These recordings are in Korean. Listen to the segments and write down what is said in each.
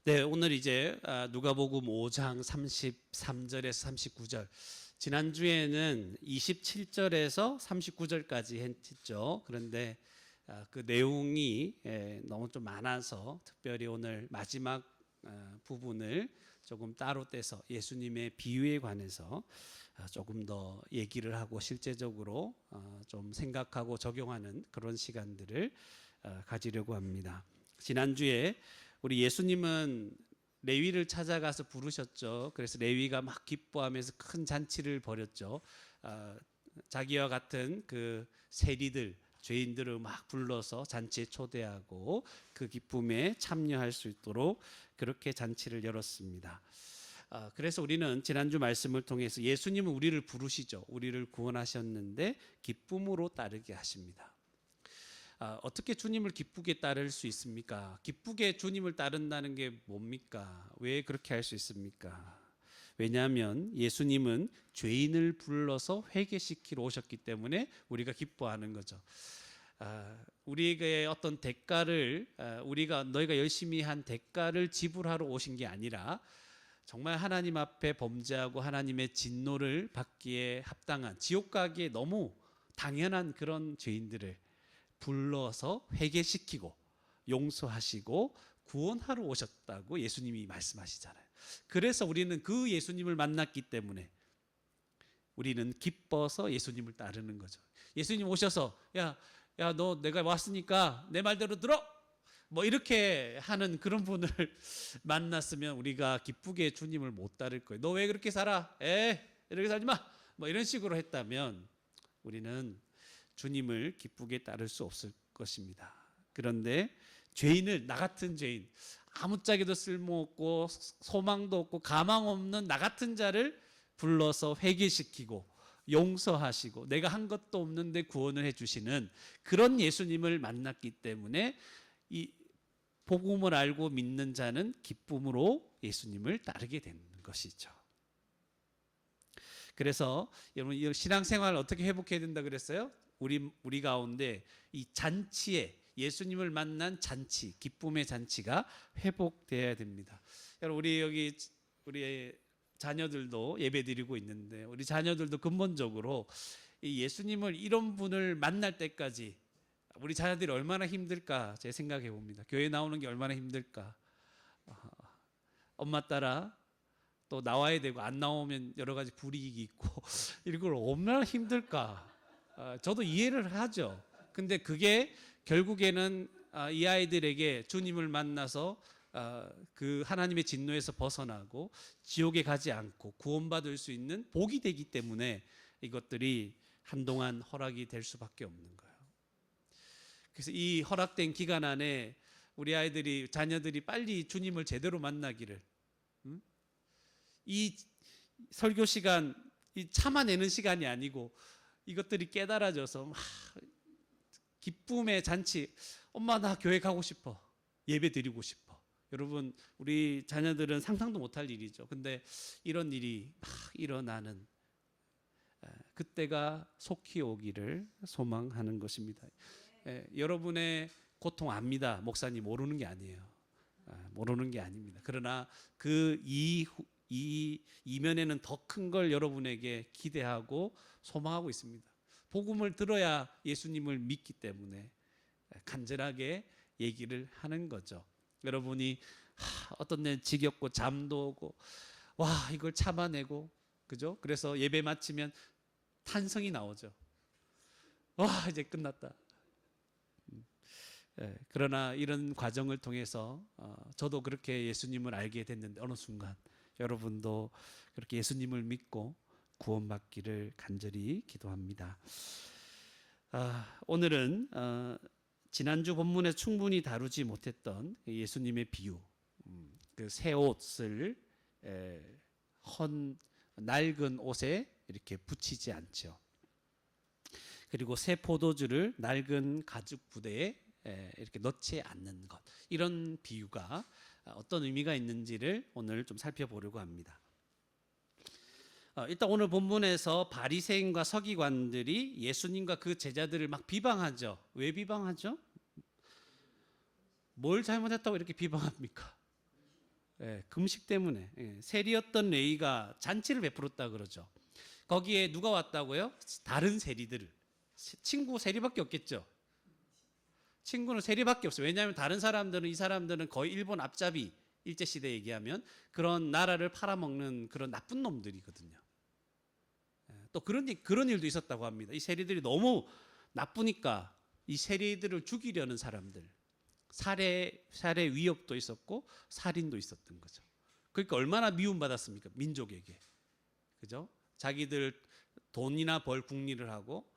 네, 오늘 이제 누가복음 5장 33절에서 39절. 지난주에는 27절에서 39절까지 했죠. 그런데 그 내용이 너무 좀 많아서 특별히 오늘 마지막 부분을 조금 따로 떼서 예수님의 비유에 관해서 조금 더 얘기를 하고 실제적으로 좀 생각하고 적용하는 그런 시간들을 가지려고 합니다. 지난주에 우리 예수님은 레위를 찾아가서 부르셨죠. 그래서 레위가 막 기뻐하면서 큰 잔치를 벌였죠. 자기와 같은 그 세리들, 죄인들을 막 불러서 잔치에 초대하고 그 기쁨에 참여할 수 있도록 그렇게 잔치를 열었습니다. 그래서 우리는 지난주 말씀을 통해서 예수님은 우리를 부르시죠. 우리를 구원하셨는데 기쁨으로 따르게 하십니다. 어떻게 주님을 기쁘게 따를 수 있습니까? 기쁘게 주님을 따른다는 게 뭡니까? 왜 그렇게 할 수 있습니까? 왜냐하면 예수님은 죄인을 불러서 회개시키러 오셨기 때문에 우리가 기뻐하는 거죠. 우리에게 어떤 대가를 너희가 열심히 한 대가를 지불하러 오신 게 아니라 정말 하나님 앞에 범죄하고 하나님의 진노를 받기에 합당한 지옥 가기에 너무 당연한 그런 죄인들을 불러서 회개시키고 용서하시고 구원하러 오셨다고 예수님이 말씀하시잖아요. 그래서 우리는 그 예수님을 만났기 때문에 우리는 기뻐서 예수님을 따르는 거죠. 예수님 오셔서 야 너 내가 왔으니까 내 말대로 들어! 뭐 이렇게 하는 그런 분을 만났으면 우리가 기쁘게 주님을 못 따를 거예요. 너 왜 그렇게 살아? 이렇게 살지 마! 뭐 이런 식으로 했다면 우리는 주님을 기쁘게 따를 수 없을 것입니다. 그런데 죄인을, 나 같은 죄인, 아무짝에도 쓸모없고 소망도 없고 가망 없는 나 같은 자를 불러서 회개시키고 용서하시고 내가 한 것도 없는데 구원을 해주시는 그런 예수님을 만났기 때문에 이 복음을 알고 믿는 자는 기쁨으로 예수님을 따르게 되는 것이죠. 그래서 여러분 이 신앙생활을 어떻게 회복해야 된다 그랬어요? 우리 가운데 이 잔치에 예수님을 만난 잔치, 기쁨의 잔치가 회복돼야 됩니다. 여러분 우리 자녀들도 예배드리고 있는데 우리 자녀들도 근본적으로 이 예수님을 이런 분을 만날 때까지 우리 자녀들이 얼마나 힘들까 제 생각해 봅니다. 교회 나오는 게 얼마나 힘들까. 엄마 따라 또 나와야 되고 안 나오면 여러 가지 불이익이 있고 이런 걸 얼마나 힘들까. 저도 이해를 하죠. 근데 그게 결국에는 이 아이들에게 주님을 만나서 그 하나님의 진노에서 벗어나고 지옥에 가지 않고 구원받을 수 있는 복이 되기 때문에 이것들이 한동안 허락이 될 수밖에 없는 거예요. 그래서 이 허락된 기간 안에 우리 자녀들이 빨리 주님을 제대로 만나기를, 이 설교 시간, 이 참아내는 시간이 아니고 이것들이 깨달아져서 기쁨의 잔치. 엄마 나 교회 가고 싶어. 예배 드리고 싶어. 여러분 우리 자녀들은 상상도 못할 일이죠. 근데 이런 일이 막 일어나는 그때가 속히 오기를 소망하는 것입니다. 여러분의 고통 압니다. 목사님 모르는 게 아니에요. 모르는 게 아닙니다. 그러나 그 이면에는 더 큰 걸 여러분에게 기대하고 소망하고 있습니다. 복음을 들어야 예수님을 믿기 때문에 간절하게 얘기를 하는 거죠. 여러분이 어떤 날 지겹고 잠도 오고 이걸 참아내고 그죠? 그래서 예배 마치면 탄성이 나오죠. 이제 끝났다. 그러나 이런 과정을 통해서 저도 그렇게 예수님을 알게 됐는데 어느 순간 여러분도 그렇게 예수님을 믿고 구원받기를 간절히 기도합니다. 오늘은 지난주 본문에 충분히 다루지 못했던 예수님의 비유, 그 새 옷을 낡은 옷에 이렇게 붙이지 않죠. 그리고 새 포도주를 낡은 가죽 부대에 이렇게 넣지 않는 것, 이런 비유가 어떤 의미가 있는지를 오늘 좀 살펴보려고 합니다. 일단 오늘 본문에서 바리새인과 서기관들이 예수님과 그 제자들을 막 비방하죠. 왜 비방하죠? 뭘 잘못했다고 이렇게 비방합니까? 예, 금식 때문에. 예, 세리였던 레위가 잔치를 베풀었다 그러죠. 거기에 누가 왔다고요? 다른 세리들. 친구 세리밖에 없겠죠. 친구는 세리밖에 없어요. 왜냐하면 다른 사람들은, 이 사람들은 거의 일본 앞잡이, 일제시대 얘기하면 그런 나라를 팔아먹는 그런 나쁜 놈들이거든요. 또 그런 일도 있었다고 합니다. 이 세리들이 너무 나쁘니까 이 세리들을 죽이려는 사람들, 살해 위협도 있었고 살인도 있었던 거죠. 그러니까 얼마나 미움받았습니까? 민족에게. 그죠? 자기들 돈이나 벌 국리를 하고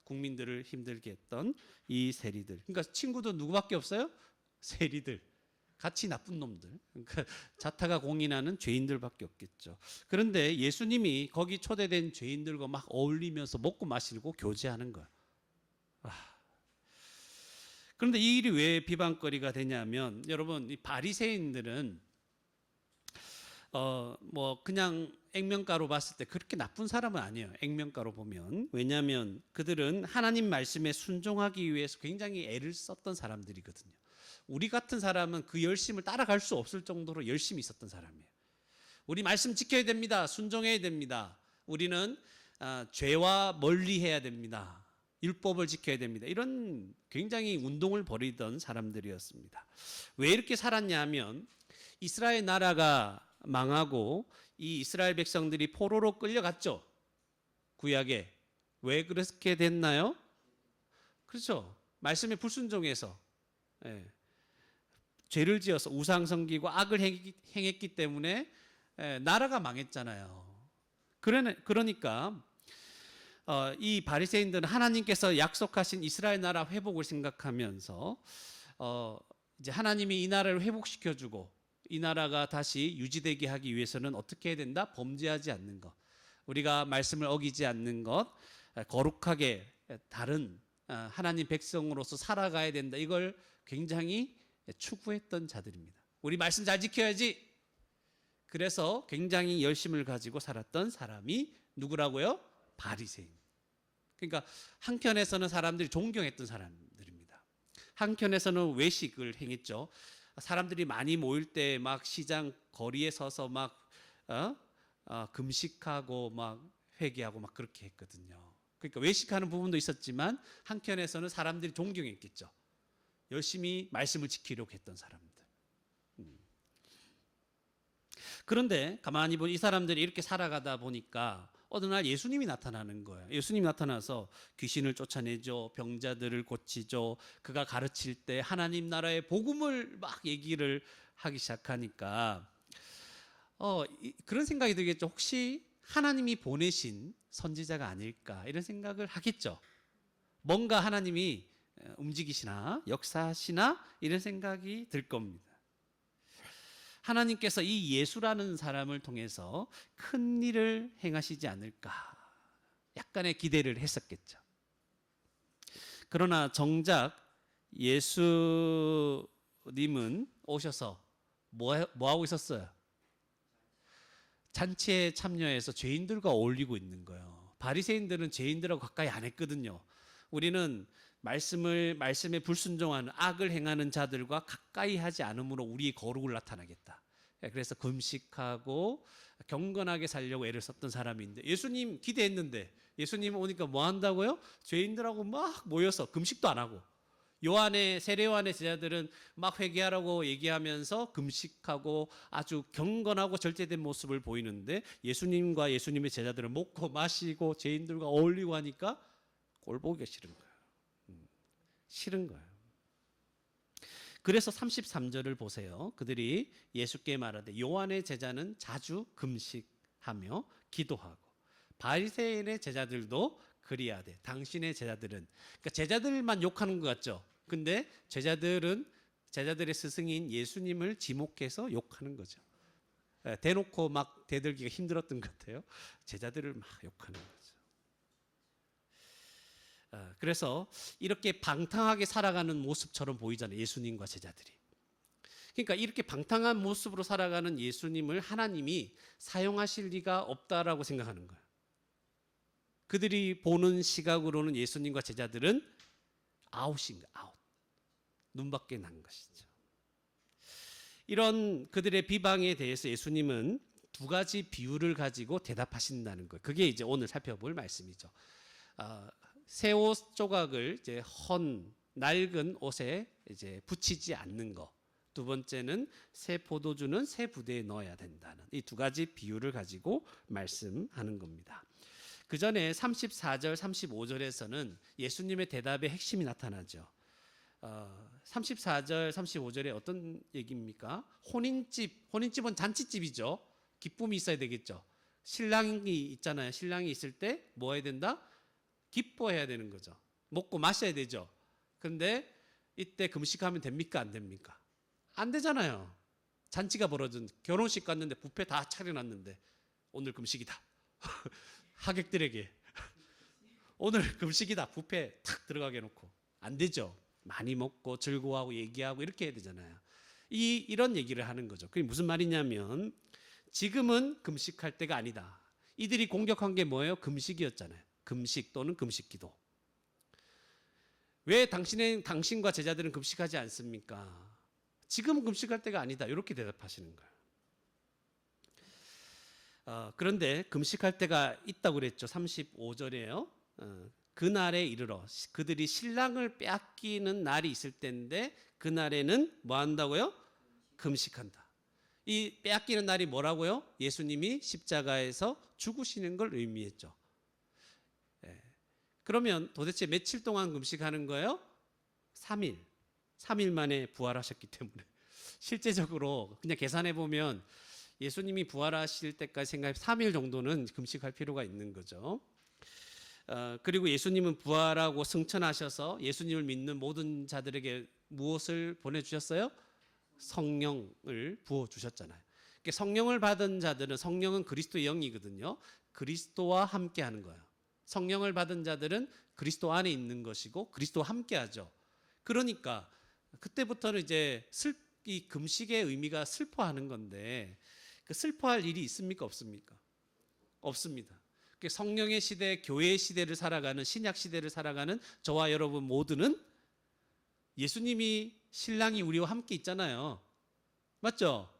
국민들을 힘들게 했던 이 세리들. 그러니까 친구도 누구밖에 없어요? 세리들. 같이 나쁜 놈들. 그러니까 자타가 공인하는 죄인들밖에 없겠죠. 그런데 예수님이 거기 초대된 죄인들과 막 어울리면서 먹고 마시고 교제하는 거예요. 그런데 이 일이 왜 비방거리가 되냐면, 여러분, 이 바리새인들은 뭐 그냥 액면가로 봤을 때 그렇게 나쁜 사람은 아니에요. 액면가로 보면. 왜냐하면 그들은 하나님 말씀에 순종하기 위해서 굉장히 애를 썼던 사람들이거든요. 우리 같은 사람은 그 열심을 따라갈 수 없을 정도로 열심히 있었던 사람이에요. 우리 말씀 지켜야 됩니다. 순종해야 됩니다. 우리는 죄와 멀리해야 됩니다. 율법을 지켜야 됩니다. 이런 굉장히 운동을 벌이던 사람들이었습니다. 왜 이렇게 살았냐 하면, 이스라엘 나라가 망하고 이 이스라엘 백성들이 포로로 끌려갔죠. 구약에. 왜 그렇게 됐나요? 그렇죠. 말씀에 불순종해서. 예. 죄를 지어서 우상 섬기고 악을 행했기 때문에 나라가 망했잖아요. 그러니까 이 바리새인들은 하나님께서 약속하신 이스라엘 나라 회복을 생각하면서 이제 하나님이 이 나라를 회복시켜주고 이 나라가 다시 유지되게 하기 위해서는 어떻게 해야 된다? 범죄하지 않는 것, 우리가 말씀을 어기지 않는 것, 거룩하게 다른 하나님 백성으로서 살아가야 된다. 이걸 굉장히 추구했던 자들입니다. 우리 말씀 잘 지켜야지. 그래서 굉장히 열심을 가지고 살았던 사람이 누구라고요? 바리새인. 그러니까 한켠에서는 사람들이 존경했던 사람들입니다. 한켠에서는 외식을 행했죠. 사람들이 많이 모일 때 막 시장 거리에 서서 막 금식하고 막 회개하고 막 그렇게 했거든요. 그러니까 외식하는 부분도 있었지만 한켠에서는 사람들이 존경했겠죠. 열심히 말씀을 지키려고 했던 사람들. 그런데 가만히 보니 이 사람들이 이렇게 살아가다 보니까 어느 날 예수님이 나타나는 거예요. 예수님이 나타나서 귀신을 쫓아내죠. 병자들을 고치죠. 그가 가르칠 때 하나님 나라의 복음을 막 얘기를 하기 시작하니까 그런 생각이 들겠죠. 혹시 하나님이 보내신 선지자가 아닐까, 이런 생각을 하겠죠. 뭔가 하나님이 움직이시나 역사하시나 이런 생각이 들 겁니다. 하나님께서 이 예수라는 사람을 통해서 큰 일을 행하시지 않을까, 약간의 기대를 했었겠죠. 그러나 정작 예수님은 오셔서 뭐 하고 있었어요? 잔치에 참여해서 죄인들과 어울리고 있는 거예요. 바리새인들은 죄인들하고 가까이 안 했거든요. 우리는 말씀에 불순종하는 악을 행하는 자들과 가까이 하지 않으므로 우리의 거룩을 나타나겠다. 그래서 금식하고 경건하게 살려고 애를 썼던 사람인데, 예수님 기대했는데 예수님 오니까 뭐 한다고요? 죄인들하고 막 모여서 금식도 안 하고, 세례 요한의 제자들은 막 회개하라고 얘기하면서 금식하고 아주 경건하고 절제된 모습을 보이는데, 예수님과 예수님의 제자들은 먹고 마시고 죄인들과 어울리고 하니까 꼴 보기가 싫은 거예요. 싫은 거예요. 그래서 33절을 보세요. 그들이 예수께 말하되 요한의 제자는 자주 금식하며 기도하고 바리새인의 제자들도 그리하되 당신의 제자들은, 그러니까 제자들만 욕하는 것 같죠. 근데 제자들의 스승인 예수님을 지목해서 욕하는 거죠. 대놓고 막 대들기가 힘들었던 것 같아요. 제자들을 막 욕하는 거죠. 그래서 이렇게 방탕하게 살아가는 모습처럼 보이잖아요, 예수님과 제자들이. 그러니까 이렇게 방탕한 모습으로 살아가는 예수님을 하나님이 사용하실 리가 없다라고 생각하는 거예요. 그들이 보는 시각으로는 예수님과 제자들은 아웃인 거예요. 아웃. 눈밖에 난 것이죠. 이런 그들의 비방에 대해서 예수님은 두 가지 비유를 가지고 대답하신다는 거예요. 그게 이제 오늘 살펴볼 말씀이죠. 새 옷 조각을 이제 낡은 옷에 이제 붙이지 않는 거. 두 번째는 새 포도주는 새 부대에 넣어야 된다는 이 두 가지 비유를 가지고 말씀하는 겁니다. 그 전에 34절, 35절에서는 예수님의 대답의 핵심이 나타나죠. 34절, 35절에 어떤 얘기입니까? 혼인집은 잔치집이죠. 기쁨이 있어야 되겠죠. 신랑이 있잖아요. 신랑이 있을 때 뭐 해야 된다? 기뻐해야 되는 거죠. 먹고 마셔야 되죠. 그런데 이때 금식하면 됩니까? 안 됩니까? 안 되잖아요. 잔치가 벌어진 결혼식 갔는데 뷔페 다 차려놨는데 오늘 금식이다. 하객들에게 오늘 금식이다. 뷔페 탁 들어가게 해놓고 안 되죠. 많이 먹고 즐거워하고 얘기하고 이렇게 해야 되잖아요. 이런 얘기를 하는 거죠. 그게 무슨 말이냐면 지금은 금식할 때가 아니다. 이들이 공격한 게 뭐예요? 금식이었잖아요. 금식 또는 금식기도. 왜 당신과 제자들은 금식하지 않습니까? 지금은 금식할 때가 아니다. 이렇게 대답하시는 거예요. 그런데 금식할 때가 있다고 그랬죠. 35절이에요. 그날에 이르러 그들이 신랑을 빼앗기는 날이 있을 때인데 그날에는 뭐 한다고요? 금식한다. 이 빼앗기는 날이 뭐라고요? 예수님이 십자가에서 죽으시는 걸 의미했죠. 그러면 도대체 며칠 동안 금식하는 거예요? 3일. 3일 만에 부활하셨기 때문에 실제적으로 그냥 계산해 보면 예수님이 부활하실 때까지 생각해 3일 정도는 금식할 필요가 있는 거죠. 그리고 예수님은 부활하고 승천하셔서 예수님을 믿는 모든 자들에게 무엇을 보내주셨어요? 성령을 부어주셨잖아요. 성령을 받은 자들은 성령은 그리스도의 영이거든요. 그리스도와 함께하는 거예요. 성령을 받은 자들은 그리스도 안에 있는 것이고 그리스도와 함께하죠. 그러니까 그때부터는 이제 이 금식의 의미가 슬퍼하는 건데 그 슬퍼할 일이 있습니까? 없습니까? 없습니다. 성령의 시대, 교회의 시대를 살아가는 신약 시대를 살아가는 저와 여러분 모두는 예수님이 신랑이 우리와 함께 있잖아요. 맞죠?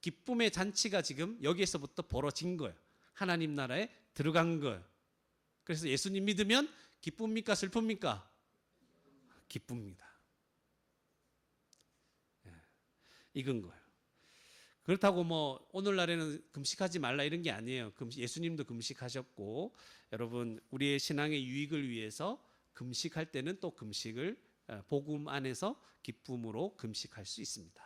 기쁨의 잔치가 지금 여기에서부터 벌어진 거예요. 하나님 나라에 들어간 거예요. 그래서 예수님 믿으면 기쁩니까? 슬픕니까? 기쁩니다. 익은 거예요. 그렇다고 뭐 오늘날에는 금식하지 말라 이런 게 아니에요. 예수님도 금식하셨고 여러분 우리의 신앙의 유익을 위해서 금식할 때는 또 금식을 복음 안에서 기쁨으로 금식할 수 있습니다.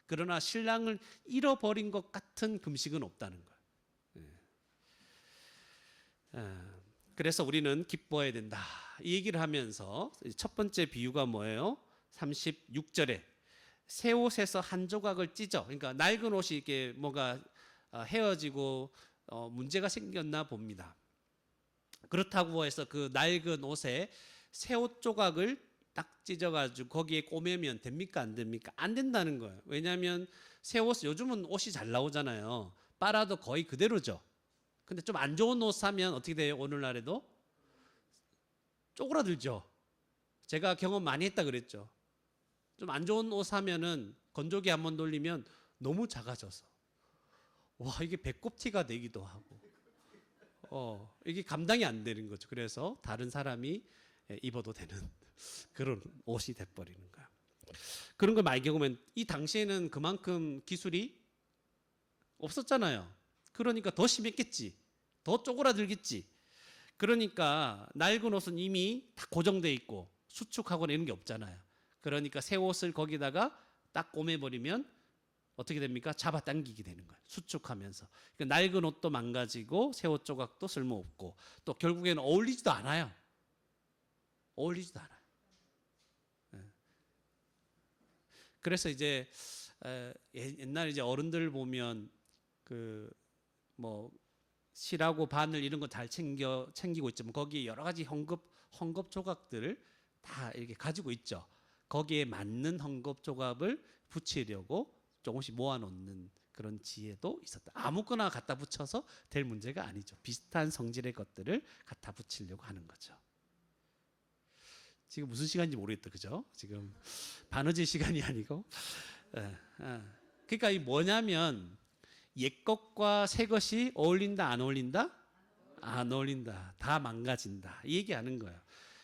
그러나 신랑을 잃어버린 것 같은 금식은 없다는 거예요. 그래서 우리는 기뻐해야 된다. 이 얘기를 하면서 첫 번째 비유가 뭐예요? 36절에 새 옷에서 한 조각을 찢어. 그러니까 낡은 옷이 이렇게 뭐가 헤어지고 문제가 생겼나 봅니다. 그렇다고 해서 그 낡은 옷에 새 옷 조각을 딱 찢어가지고 거기에 꼬매면 됩니까? 안 됩니까? 안 된다는 거예요. 왜냐하면 새 옷 요즘은 옷이 잘 나오잖아요. 빨아도 거의 그대로죠. 근데 좀 안 좋은 옷 사면 어떻게 돼요? 오늘날에도 쪼그라들죠. 제가 경험 많이 했다 그랬죠. 좀 안 좋은 옷 사면은 건조기 한번 돌리면 너무 작아져서 와 이게 배꼽티가 되기도 하고 이게 감당이 안 되는 거죠. 그래서 다른 사람이 입어도 되는 그런 옷이 돼버리는 거야. 그런 걸 많이 겪으면 이 당시에는 그만큼 기술이 없었잖아요. 그러니까 더 심했겠지. 더 쪼그라들겠지. 그러니까 낡은 옷은 이미 다 고정돼 있고 수축하거나 이런 게 없잖아요. 그러니까 새 옷을 거기다가 딱 꼬매버리면 어떻게 됩니까? 잡아당기게 되는 거예요. 수축하면서. 그러니까 낡은 옷도 망가지고 새 옷 조각도 쓸모없고 또 결국에는 어울리지도 않아요. 어울리지도 않아요. 그래서 이제 옛날 이제 어른들 보면 그 뭐 실하고 바늘 이런 거 잘 챙기고 있지만 거기에 여러 가지 헝겊 조각들을 다 이렇게 가지고 있죠. 거기에 맞는 헝겊 조각을 붙이려고 조금씩 모아놓는 그런 지혜도 있었다. 아무거나 갖다 붙여서 될 문제가 아니죠. 비슷한 성질의 것들을 갖다 붙이려고 하는 거죠. 지금 무슨 시간인지 모르겠다, 그죠? 지금 바느질 시간이 아니고 그러니까 이 뭐냐면 옛 것과 새 것이 어울린다 안 어울린다? 안 어울린다. 다 망가진다. 이 얘기하는 거예요.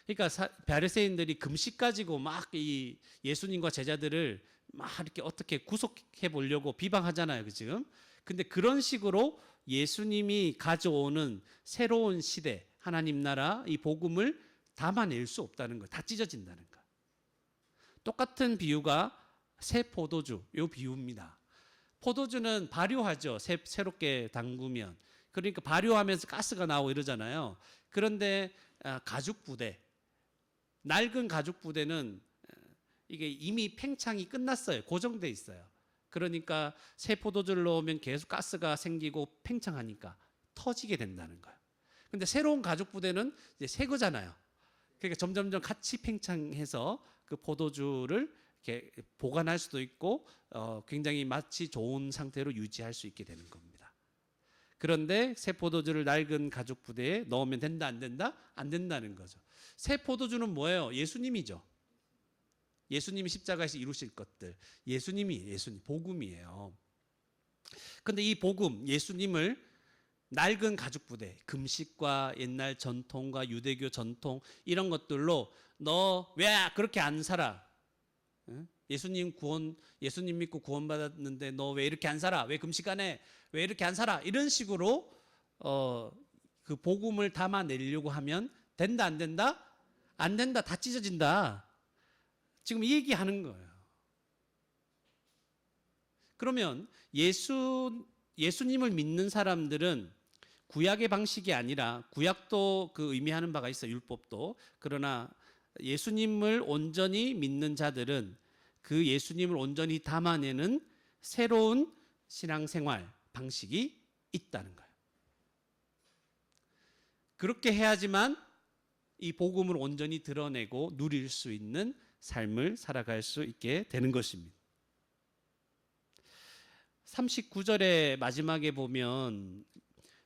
그러니까 바리새인들이 금식 가지고 막 이 예수님과 제자들을 막 이렇게 어떻게 구속해 보려고 비방하잖아요, 지금. 근데 그런 식으로 예수님이 가져오는 새로운 시대, 하나님 나라 이 복음을 담아낼 수 없다는 거예요. 다 찢어진다는 거예요. 똑같은 비유가 새 포도주, 요 비유입니다. 포도주는 발효하죠. 새롭게 담그면. 그러니까 발효하면서 가스가 나오고 이러잖아요. 그런데 가죽 부대, 낡은 가죽 부대는 이게 이미 팽창이 끝났어요. 고정돼 있어요. 그러니까 새 포도주를 넣으면 계속 가스가 생기고 팽창하니까 터지게 된다는 거예요. 근데 새로운 가죽 부대는 이제 새 거잖아요. 그러니까 점점점 같이 팽창해서 그 포도주를 이렇게 보관할 수도 있고 굉장히 맛이 좋은 상태로 유지할 수 있게 되는 겁니다. 그런데 새 포도주를 낡은 가죽 부대에 넣으면 된다 안 된다? 안 된다는 거죠. 새 포도주는 뭐예요? 예수님이죠. 예수님이 십자가에서 이루실 것들. 예수님, 복음이에요. 근데 이 복음, 예수님을 낡은 가죽 부대, 금식과 옛날 전통과 유대교 전통 이런 것들로 너 왜 그렇게 안 살아? 예수님 믿고 구원받았는데 너 왜 이렇게 안 살아? 왜 금식 안 해? 왜 이렇게 안 살아? 이런 식으로 그 복음을 담아내려고 하면 된다 안 된다? 안 된다. 다 찢어진다. 지금 이 얘기하는 거예요. 그러면 예수님을 믿는 사람들은 구약의 방식이 아니라 구약도 그 의미하는 바가 있어요. 율법도. 그러나 예수님을 온전히 믿는 자들은 그 예수님을 온전히 담아내는 새로운 신앙생활 방식이 있다는 거예요. 그렇게 해야지만 이 복음을 온전히 드러내고 누릴 수 있는 삶을 살아갈 수 있게 되는 것입니다. 39절의 마지막에 보면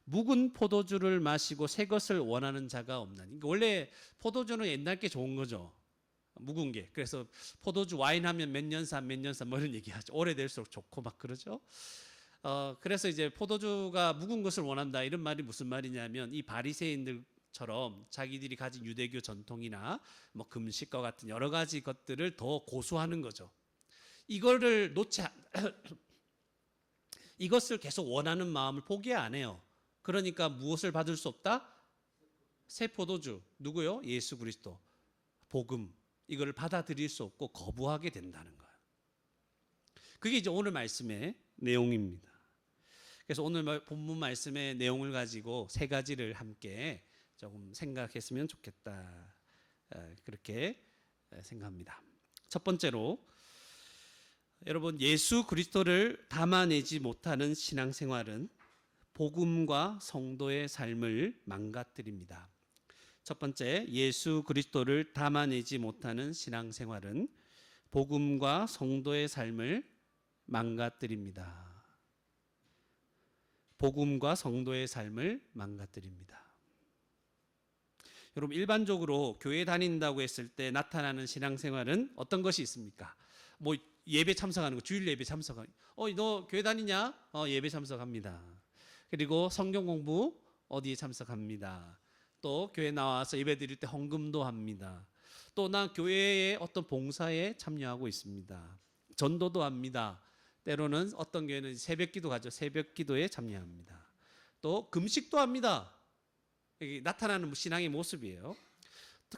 묵은 포도주를 마시고 새 것을 원하는 자가 없나니. 그러니까 원래 포도주는 옛날 게 좋은 거죠. 묵은 게. 그래서 포도주 와인 하면 몇 년산 뭐 이런 얘기하죠. 오래될수록 좋고 막 그러죠. 그래서 이제 포도주가 묵은 것을 원한다 이런 말이 무슨 말이냐면 이 바리새인들처럼 자기들이 가진 유대교 전통이나 뭐 금식과 같은 여러 가지 것들을 더 고수하는 거죠. 이거를 이것을 계속 원하는 마음을 포기 안 해요. 그러니까 무엇을 받을 수 없다? 새 포도주. 누구요? 예수 그리스도. 복음. 이거를 받아들일 수 없고 거부하게 된다는 거예요. 그게 이제 오늘 말씀의 내용입니다. 그래서 오늘 본문 말씀의 내용을 가지고 세 가지를 함께 조금 생각했으면 좋겠다. 그렇게 생각합니다. 첫 번째로 여러분 예수 그리스도를 담아내지 못하는 신앙생활은 복음과 성도의 삶을 망가뜨립니다. 첫 번째, 예수 그리스도를 담아내지 못하는 신앙생활은 복음과 성도의 삶을 망가뜨립니다. 복음과 성도의 삶을 망가뜨립니다. 여러분 일반적으로 교회 다닌다고 했을 때 나타나는 신앙생활은 어떤 것이 있습니까? 뭐 예배 참석하는 거, 주일 예배 참석하는 거. 너 교회 다니냐? 예배 참석합니다. 그리고 성경 공부 어디에 참석합니다. 또 교회 나와서 예배 드릴 때 헌금도 합니다. 또 나 교회의 어떤 봉사에 참여하고 있습니다. 전도도 합니다. 때로는 어떤 교회는 새벽기도 가죠. 새벽기도에 참여합니다. 또 금식도 합니다. 이게 나타나는 신앙의 모습이에요.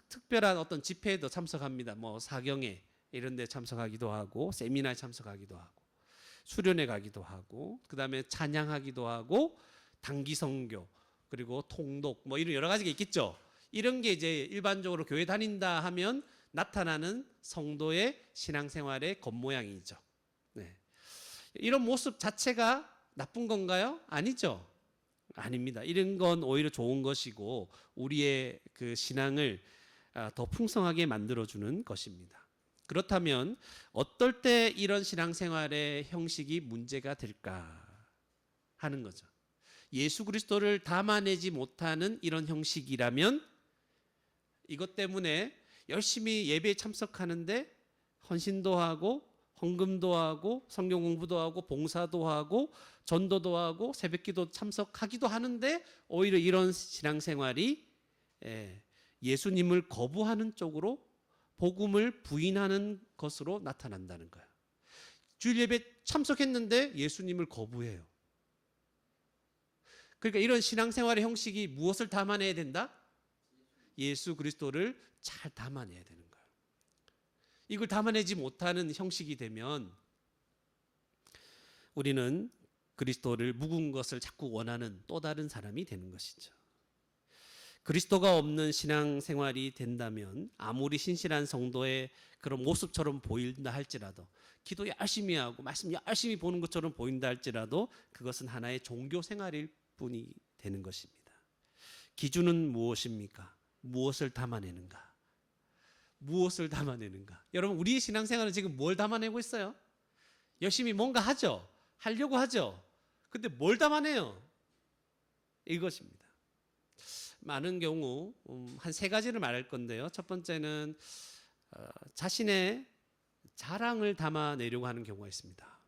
특별한 어떤 집회에도 참석합니다. 뭐 사경회 이런 데 참석하기도 하고 세미나에 참석하기도 하고 수련회 가기도 하고 그다음에 찬양하기도 하고 단기 선교 그리고 통독 뭐 이런 여러 가지가 있겠죠. 이런 게 이제 일반적으로 교회 다닌다 하면 나타나는 성도의 신앙생활의 겉모양이죠. 네. 이런 모습 자체가 나쁜 건가요? 아니죠. 아닙니다. 이런 건 오히려 좋은 것이고 우리의 그 신앙을 더 풍성하게 만들어주는 것입니다. 그렇다면 어떨 때 이런 신앙생활의 형식이 문제가 될까 하는 거죠. 예수 그리스도를 담아내지 못하는 이런 형식이라면 이것 때문에 열심히 예배에 참석하는데 헌신도 하고 헌금도 하고 성경 공부도 하고 봉사도 하고 전도도 하고 새벽기도 참석하기도 하는데 오히려 이런 신앙생활이 예수님을 거부하는 쪽으로 복음을 부인하는 것으로 나타난다는 거예요. 주일 예배 참석했는데 예수님을 거부해요. 그러니까 이런 신앙생활의 형식이 무엇을 담아내야 된다? 예수 그리스도를 잘 담아내야 되는 거예요. 이걸 담아내지 못하는 형식이 되면 우리는 그리스도를 묵은 것을 자꾸 원하는 또 다른 사람이 되는 것이죠. 그리스도가 없는 신앙생활이 된다면 아무리 신실한 성도의 그런 모습처럼 보인다 할지라도, 기도 열심히 하고 말씀 열심히 보는 것처럼 보인다 할지라도 그것은 하나의 종교 생활일 뿐이 되는 것입니다. 기준은 무엇입니까? 무엇을 담아내는가? 무엇을 담아내는가? 여러분, 우리의 신앙생활은 지금 뭘 담아내고 있어요? 열심히 뭔가 하죠. 하려고 하죠. 근데 뭘 담아내요? 이것입니다. 많은 경우 한 세 가지를 말할 건데요. 첫 번째는 자신의 자랑을 담아내려고 하는 경우가 있습니다.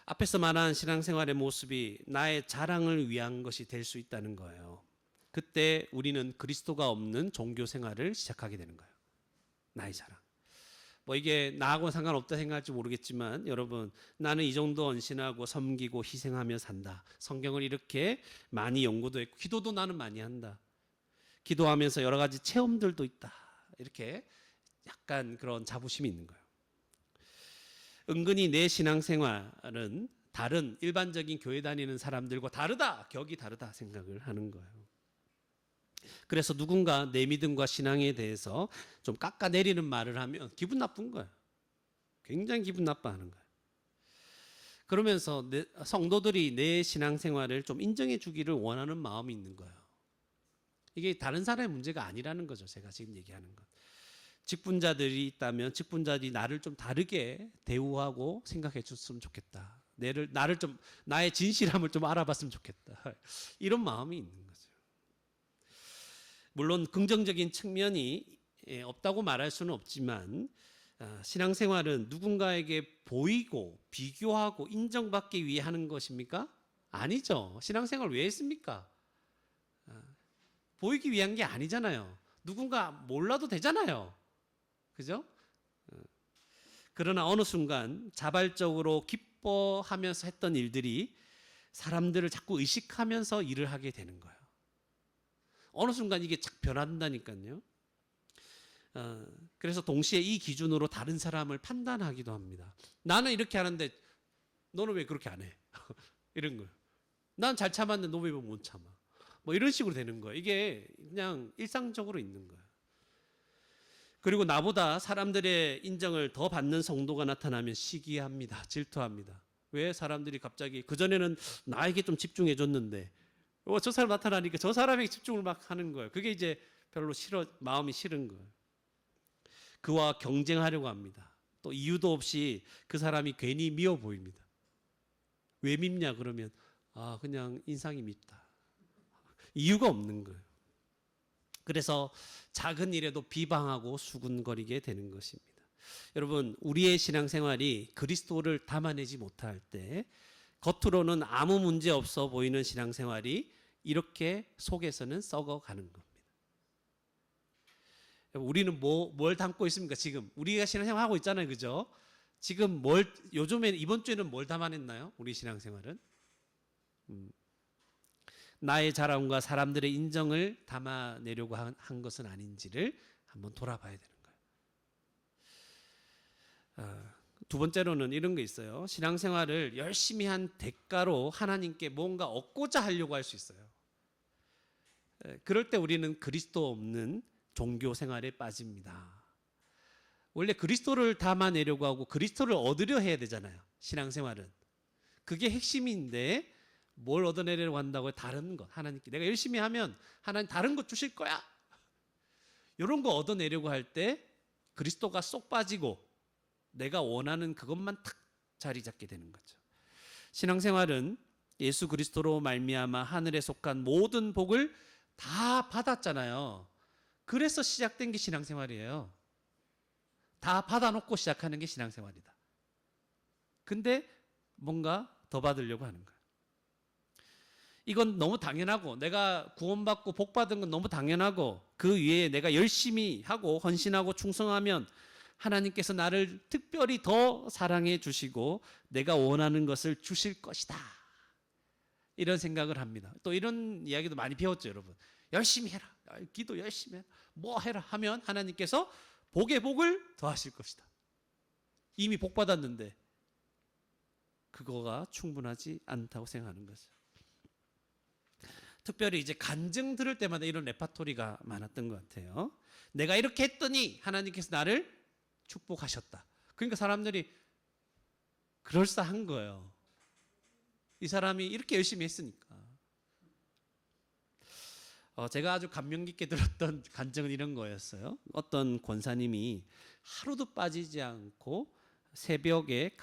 앞에서 말한 신앙생활의 모습이 나의 자랑을 위한 것이 될 수 있다는 거예요. 그때 우리는 그리스도가 없는 종교 생활을 시작하게 되는 거예요. 나의 자랑. 뭐 이게 나하고 상관없다 생각할지 모르겠지만 여러분, 나는 이 정도 헌신하고 섬기고 희생하며 산다. 성경을 이렇게 많이 연구도 했고 기도도 나는 많이 한다. 기도하면서 여러 가지 체험들도 있다. 이렇게 약간 그런 자부심이 있는 거예요. 은근히 내 신앙생활은 다른 일반적인 교회 다니는 사람들과 다르다. 격이 다르다 생각을 하는 거예요. 그래서 누군가 내 믿음과 신앙에 대해서 좀 깎아내리는 말을 하면 기분 나쁜 거예요. 굉장히 기분 나빠하는 거예요. 그러면서 성도들이 내 신앙생활을 좀 인정해 주기를 원하는 마음이 있는 거예요. 이게 다른 사람의 문제가 아니라는 거죠. 제가 지금 얘기하는 건. 직분자들이 있다면 직분자들이 나를 좀 다르게 대우하고 생각해 줬으면 좋겠다. 나를 좀, 나의 진실함을 좀 알아봤으면 좋겠다. 이런 마음이 있는 거죠. 물론 긍정적인 측면이 없다고 말할 수는 없지만 신앙생활은 누군가에게 보이고 비교하고 인정받기 위해 하는 것입니까? 아니죠. 신앙생활 왜 했습니까? 보이기 위한 게 아니잖아요. 누군가 몰라도 되잖아요. 그죠? 그러나 어느 순간 자발적으로 기뻐하면서 했던 일들이 사람들을 자꾸 의식하면서 일을 하게 되는 거예요. 어느 순간 이게 착 변한다니까요. 그래서 동시에 이 기준으로 다른 사람을 판단하기도 합니다. 나는 이렇게 하는데 너는 왜 그렇게 안 해? 이런 거예요. 난 잘 참았는데 너 왜 못 참아? 뭐 이런 식으로 되는 거예요. 이게 그냥 일상적으로 있는 거예요. 그리고 나보다 사람들의 인정을 더 받는 성도가 나타나면 시기합니다. 질투합니다. 왜 사람들이 갑자기 그전에는 나에게 좀 집중해 줬는데 저 사람 나타나니까 저 사람에게 집중을 막 하는 거예요. 그게 이제 별로 마음이 싫은 거예요. 그와 경쟁하려고 합니다. 또 이유도 없이 그 사람이 괜히 미워 보입니다. 왜 밉냐 그러면 그냥 인상이 밉다. 이유가 없는 거예요. 그래서 작은 일에도 비방하고 수군거리게 되는 것입니다. 여러분, 우리의 신앙생활이 그리스도를 담아내지 못할 때 겉으로는 아무 문제 없어 보이는 신앙생활이 이렇게 속에서는 썩어가는 겁니다. 우리는 뭘 담고 있습니까? 지금 우리가 신앙생활 하고 있잖아요, 그죠? 지금 요즘에 이번 주에는 뭘 담아냈나요? 우리 신앙생활은 나의 자랑과 사람들의 인정을 담아내려고 한 것은 아닌지를 한번 돌아봐야 되는 거예요. 두 번째로는 이런 게 있어요. 신앙생활을 열심히 한 대가로 하나님께 뭔가 얻고자 하려고 할 수 있어요. 그럴 때 우리는 그리스도 없는 종교 생활에 빠집니다. 원래 그리스도를 담아내려고 하고 그리스도를 얻으려 해야 되잖아요. 신앙생활은. 그게 핵심인데 뭘 얻어내려고 한다고요? 다른 것. 하나님께 내가 열심히 하면 하나님 다른 것 주실 거야. 이런 거 얻어내려고 할 때 그리스도가 쏙 빠지고 내가 원하는 그것만 탁 자리 잡게 되는 거죠. 신앙생활은 예수 그리스도로 말미암아 하늘에 속한 모든 복을 다 받았잖아요. 그래서 시작된 게 신앙생활이에요. 다 받아놓고 시작하는 게 신앙생활이다. 근데 뭔가 더 받으려고 하는 거예요. 이건 너무 당연하고, 내가 구원받고 복받은 건 너무 당연하고, 그 위에 내가 열심히 하고 헌신하고 충성하면 하나님께서 나를 특별히 더 사랑해 주시고 내가 원하는 것을 주실 것이다, 이런 생각을 합니다. 또 이런 이야기도 많이 배웠죠, 여러분. 열심히 해라, 기도 열심히 해라, 뭐 해라 하면 하나님께서 복에 복을 더하실 것이다. 이미 복 받았는데 그거가 충분하지 않다고 생각하는 거죠. 특별히 이제 간증 들을 때마다 이런 레파토리가 많았던 것 같아요. 내가 이렇게 했더니 하나님께서 나를 축복하셨다. 그러니까 사람들이 그럴싸한 거예요. 이 사람이 이렇게 열심히 했으니까. 제가 아주 감명 깊게 들었던 간증은 이런 거였어요. 어떤 권사님이 하루도 빠지지 않고 새벽에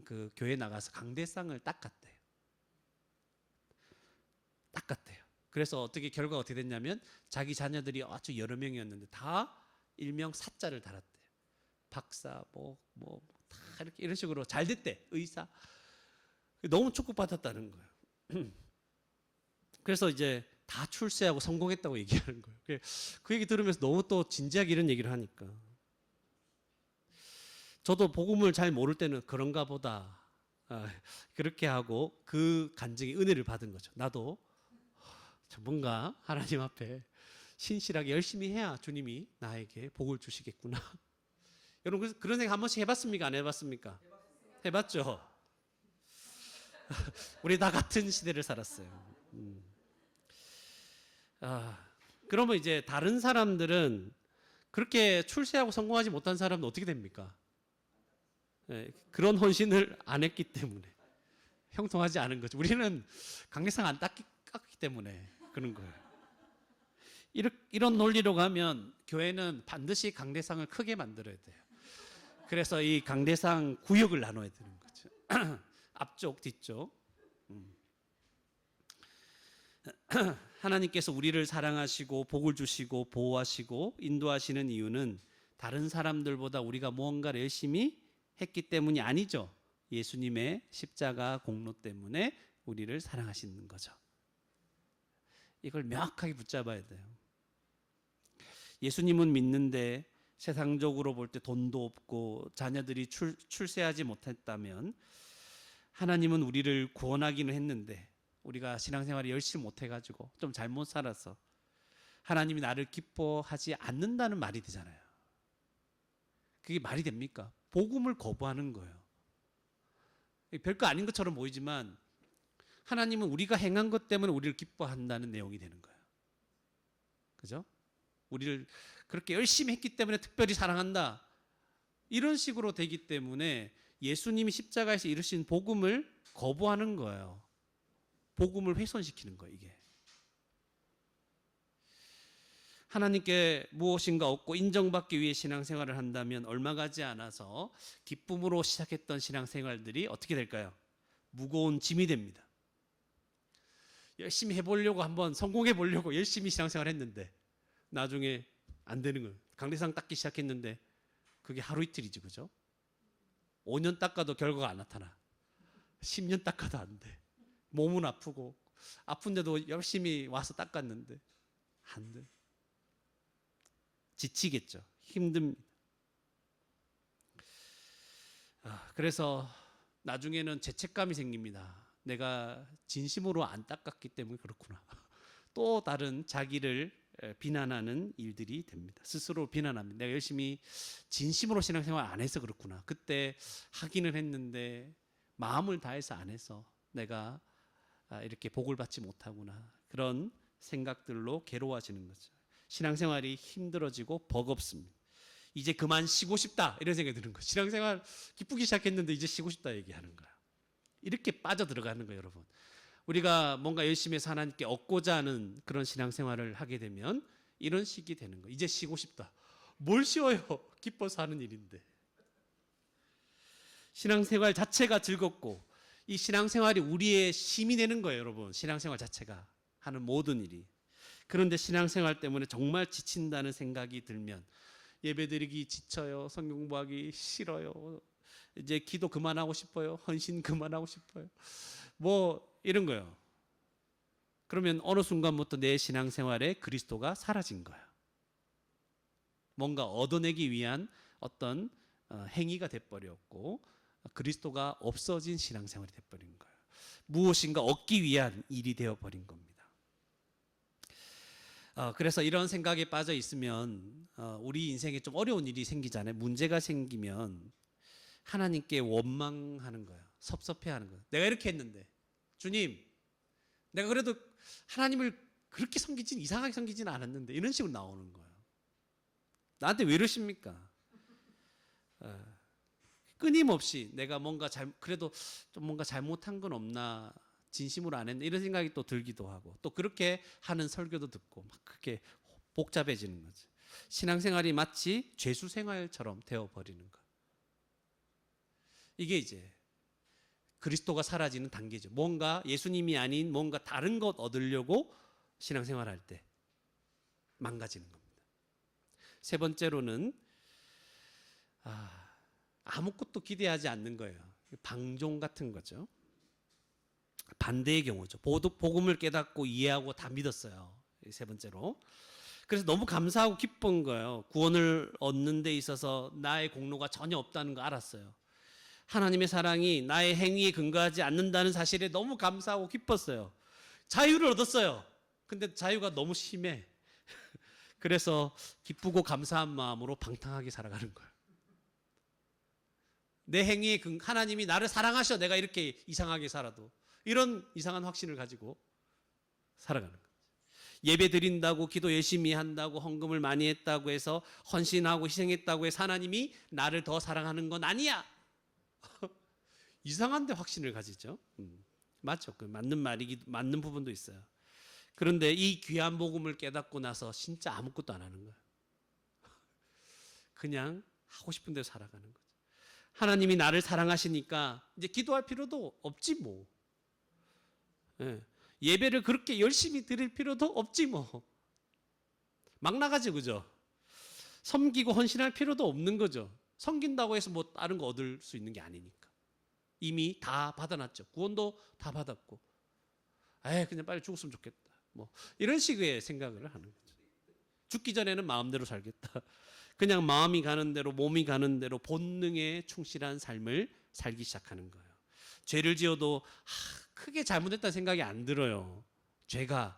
그 교회 나가서 강대상을 닦았대요. 그래서 결과가 어떻게 됐냐면 자기 자녀들이 아주 여러 명이었는데 다 일명 사자를 달았대요. 박사 다 이렇게 이런 식으로 잘 됐대. 의사. 너무 축복받았다는 거예요. 그래서 이제 다 출세하고 성공했다고 얘기하는 거예요. 그 얘기 들으면서 너무 또 진지하게 이런 얘기를 하니까 저도 복음을 잘 모를 때는 그런가 보다, 그렇게 하고 그 간증의 은혜를 받은 거죠. 나도 뭔가 하나님 앞에 신실하게 열심히 해야 주님이 나에게 복을 주시겠구나. 여러분 그런 생각 한 번씩 해봤습니까? 안 해봤습니까? 해봤죠. 우리 다 같은 시대를 살았어요. 그러면 이제 다른 사람들은 그렇게 출세하고 성공하지 못한 사람은 어떻게 됩니까? 그런 헌신을 안 했기 때문에 형통하지 않은 거죠. 우리는 강대상 안 땄기 때문에 그런 거예요. 이런 논리로 가면 교회는 반드시 강대상을 크게 만들어야 돼요. 그래서 이 강대상 구역을 나눠야 되는 거죠. 앞쪽, 뒤쪽. 하나님께서 우리를 사랑하시고 복을 주시고 보호하시고 인도하시는 이유는 다른 사람들보다 우리가 무언가를 열심히 했기 때문이 아니죠. 예수님의 십자가 공로 때문에 우리를 사랑하시는 거죠. 이걸 명확하게 붙잡아야 돼요. 예수님은 믿는데 세상적으로 볼 때 돈도 없고 자녀들이 출세하지 못했다면 하나님은 우리를 구원하기는 했는데 우리가 신앙생활을 열심히 못해가지고 좀 잘못 살아서 하나님이 나를 기뻐하지 않는다는 말이 되잖아요. 그게 말이 됩니까? 복음을 거부하는 거예요. 별거 아닌 것처럼 보이지만 하나님은 우리가 행한 것 때문에 우리를 기뻐한다는 내용이 되는 거예요. 그죠? 우리를 그렇게 열심히 했기 때문에 특별히 사랑한다, 이런 식으로 되기 때문에 예수님이 십자가에서 이루신 복음을 거부하는 거예요. 복음을 훼손시키는 거예요, 이게. 하나님께 무엇인가 얻고 인정받기 위해 신앙생활을 한다면 얼마 가지 않아서 기쁨으로 시작했던 신앙생활들이 어떻게 될까요? 무거운 짐이 됩니다. 열심히 해보려고 한번 성공해 보려고 열심히 신앙생활 했는데 나중에 안 되는 거예요. 강대상 닦기 시작했는데 그게 하루 이틀이지, 그죠? 5년 닦아도 결과가 안 나타나. 10년 닦아도 안 돼. 몸은 아프고 아픈데도 열심히 와서 닦았는데 안 돼. 지치겠죠. 힘듭니다. 그래서 나중에는 죄책감이 생깁니다. 내가 진심으로 안 닦았기 때문에 그렇구나. 또 다른 자기를 비난하는 일들이 됩니다. 스스로 비난합니다. 내가 열심히 진심으로 신앙생활 안 해서 그렇구나. 그때 하기는 했는데 마음을 다해서 안 해서 내가 이렇게 복을 받지 못하구나. 그런 생각들로 괴로워지는 거죠. 신앙생활이 힘들어지고 버겁습니다. 이제 그만 쉬고 싶다, 이런 생각이 드는 거예요. 신앙생활 기쁘기 시작했는데 이제 쉬고 싶다 얘기하는 거야. 이렇게 빠져들어가는 거예요, 여러분. 우리가 뭔가 열심히 해서 하나님께 얻고자 하는 그런 신앙생활을 하게 되면 이런 식이 되는 거예요. 이제 쉬고 싶다. 뭘 쉬어요? 기뻐서 하는 일인데. 신앙생활 자체가 즐겁고 이 신앙생활이 우리의 힘이 되는 거예요, 여러분. 신앙생활 자체가 하는 모든 일이. 그런데 신앙생활 때문에 정말 지친다는 생각이 들면 예배드리기 지쳐요. 성경 공부하기 싫어요. 이제 기도 그만하고 싶어요. 헌신 그만하고 싶어요. 뭐 이런 거예요. 그러면 어느 순간부터 내 신앙생활에 그리스도가 사라진 거예요. 뭔가 얻어내기 위한 어떤 행위가 돼버렸고 그리스도가 없어진 신앙생활이 돼버린 거예요. 무엇인가 얻기 위한 일이 되어버린 겁니다. 그래서 이런 생각에 빠져 있으면 우리 인생에 좀 어려운 일이 생기잖아요. 문제가 생기면 하나님께 원망하는 거예요. 섭섭해하는 거예요. 내가 이렇게 했는데 주님, 내가 그래도 하나님을 그렇게 이상하게 섬기지는 않았는데 이런 식으로 나오는 거예요. 나한테 왜 이러십니까? 끊임없이 내가 그래도 좀 뭔가 잘못한 건 없나, 진심으로 안 했나 이런 생각이 또 들기도 하고, 또 그렇게 하는 설교도 듣고 막 그렇게 복잡해지는 거죠. 신앙생활이 마치 죄수 생활처럼 되어버리는 거예요. 이게 이제 그리스도가 사라지는 단계죠. 뭔가 예수님이 아닌 뭔가 다른 것 얻으려고 신앙생활할 때 망가지는 겁니다. 세 번째로는 아무것도 기대하지 않는 거예요. 방종 같은 거죠. 반대의 경우죠. 복음을 깨닫고 이해하고 다 믿었어요. 세 번째로. 그래서 너무 감사하고 기쁜 거예요. 구원을 얻는 데 있어서 나의 공로가 전혀 없다는 거 알았어요. 하나님의 사랑이 나의 행위에 근거하지 않는다는 사실에 너무 감사하고 기뻤어요. 자유를 얻었어요. 근데 자유가 너무 심해. 그래서 기쁘고 감사한 마음으로 방탕하게 살아가는 거예요. 내 행위에 하나님이 나를 사랑하셔. 내가 이렇게 이상하게 살아도. 이런 이상한 확신을 가지고 살아가는 거예요. 예배 드린다고, 기도 열심히 한다고, 헌금을 많이 했다고 해서, 헌신하고 희생했다고 해서 하나님이 나를 더 사랑하는 건 아니야. 이상한데 확신을 가지죠. 맞죠. 맞는 맞는 부분도 있어요. 그런데 이 귀한 복음을 깨닫고 나서 진짜 아무것도 안 하는 거예요. 그냥 하고 싶은 대로 살아가는 거죠. 하나님이 나를 사랑하시니까 이제 기도할 필요도 없지 뭐. 예배를 그렇게 열심히 드릴 필요도 없지 뭐. 막 나가지, 그죠? 섬기고 헌신할 필요도 없는 거죠. 섬긴다고 해서 뭐 다른 거 얻을 수 있는 게 아니니까. 이미 다 받아놨죠. 구원도 다 받았고. 그냥 빨리 죽었으면 좋겠다. 뭐 이런 식의 생각을 하는 거죠. 죽기 전에는 마음대로 살겠다. 그냥 마음이 가는 대로, 몸이 가는 대로 본능에 충실한 삶을 살기 시작하는 거예요. 죄를 지어도 크게 잘못했다는 생각이 안 들어요. 죄가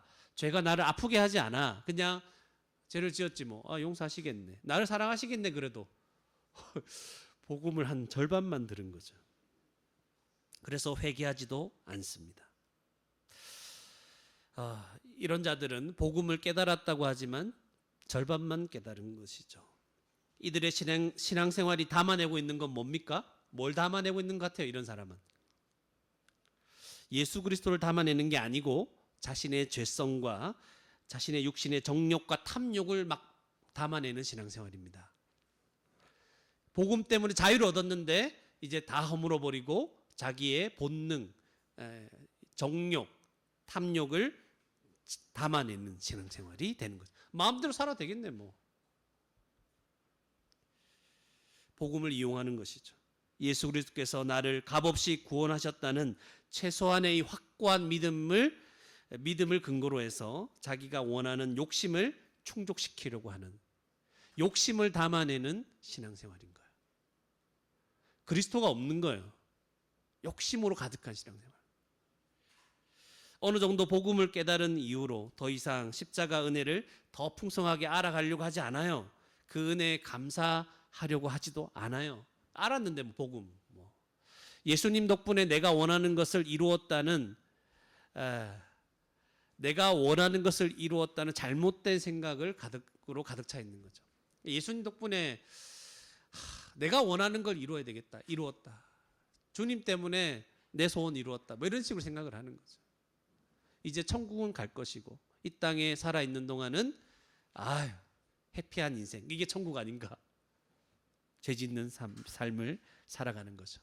나를 아프게 하지 않아. 그냥 죄를 지었지 뭐. 용서하시겠네. 나를 사랑하시겠네. 그래도 복음을 한 절반만 들은 거죠. 그래서 회개하지도 않습니다. 이런 자들은 복음을 깨달았다고 하지만 절반만 깨달은 것이죠. 이들의 신앙생활이 담아내고 있는 건 뭡니까? 뭘 담아내고 있는 것 같아요, 이런 사람은? 예수 그리스도를 담아내는 게 아니고 자신의 죄성과 자신의 육신의 정욕과 탐욕을 막 담아내는 신앙생활입니다. 복음 때문에 자유를 얻었는데 이제 다 허물어버리고 자기의 본능, 정욕, 탐욕을 담아내는 신앙생활이 되는 거죠. 마음대로 살아도 되겠네 뭐. 복음을 이용하는 것이죠. 예수 그리스도께서 나를 값없이 구원하셨다는 최소한의 이 확고한 믿음을 근거로 해서 자기가 원하는 욕심을 충족시키려고 하는, 욕심을 담아내는 신앙생활인 거예요. 그리스도가 없는 거예요. 욕심으로 가득한 신앙생활. 어느 정도 복음을 깨달은 이후로 더 이상 십자가 은혜를 더 풍성하게 알아가려고 하지 않아요. 그 은혜에 감사하려고 하지도 않아요. 알았는데 뭐 복음 뭐. 예수님 덕분에 내가 원하는 것을 이루었다는 잘못된 생각을 가득으로 가득 차 있는 거죠. 예수님 덕분에 내가 원하는 걸 이루어야 되겠다. 이루었다. 주님 때문에 내 소원 이루었다. 뭐 이런 식으로 생각을 하는 거죠. 이제 천국은 갈 것이고 이 땅에 살아있는 동안은 해피한 인생, 이게 천국 아닌가. 죄 짓는 삶을 살아가는 거죠.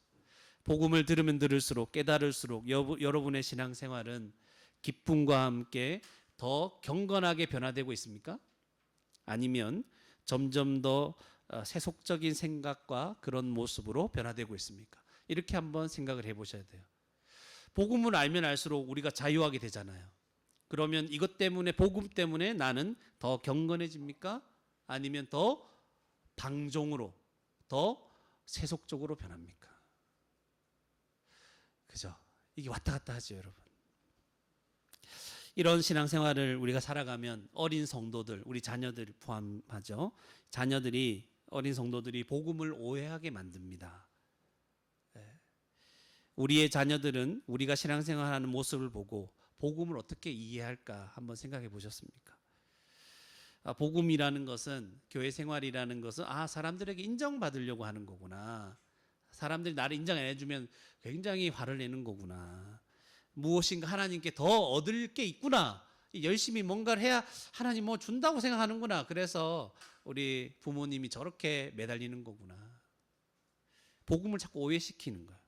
복음을 들으면 들을수록, 깨달을수록 여러분의 신앙생활은 기쁨과 함께 더 경건하게 변화되고 있습니까? 아니면 점점 더 세속적인 생각과 그런 모습으로 변화되고 있습니까? 이렇게 한번 생각을 해보셔야 돼요. 복음을 알면 알수록 우리가 자유하게 되잖아요. 그러면 이것 때문에, 복음 때문에 나는 더 경건해집니까? 아니면 더 방종으로, 더 세속적으로 변합니까? 그죠? 이게 왔다 갔다 하죠, 여러분. 이런 신앙생활을 우리가 살아가면 어린 성도들, 우리 자녀들 포함하죠. 어린 성도들이 복음을 오해하게 만듭니다. 우리의 자녀들은 우리가 신앙생활하는 모습을 보고 복음을 어떻게 이해할까 한번 생각해 보셨습니까? 복음이라는 것은, 교회 생활이라는 것은 사람들에게 인정받으려고 하는 거구나. 사람들이 나를 인정 안 해주면 굉장히 화를 내는 거구나. 무엇인가 하나님께 더 얻을 게 있구나. 열심히 뭔가를 해야 하나님 뭐 준다고 생각하는구나. 그래서 우리 부모님이 저렇게 매달리는 거구나. 복음을 자꾸 오해시키는 거야.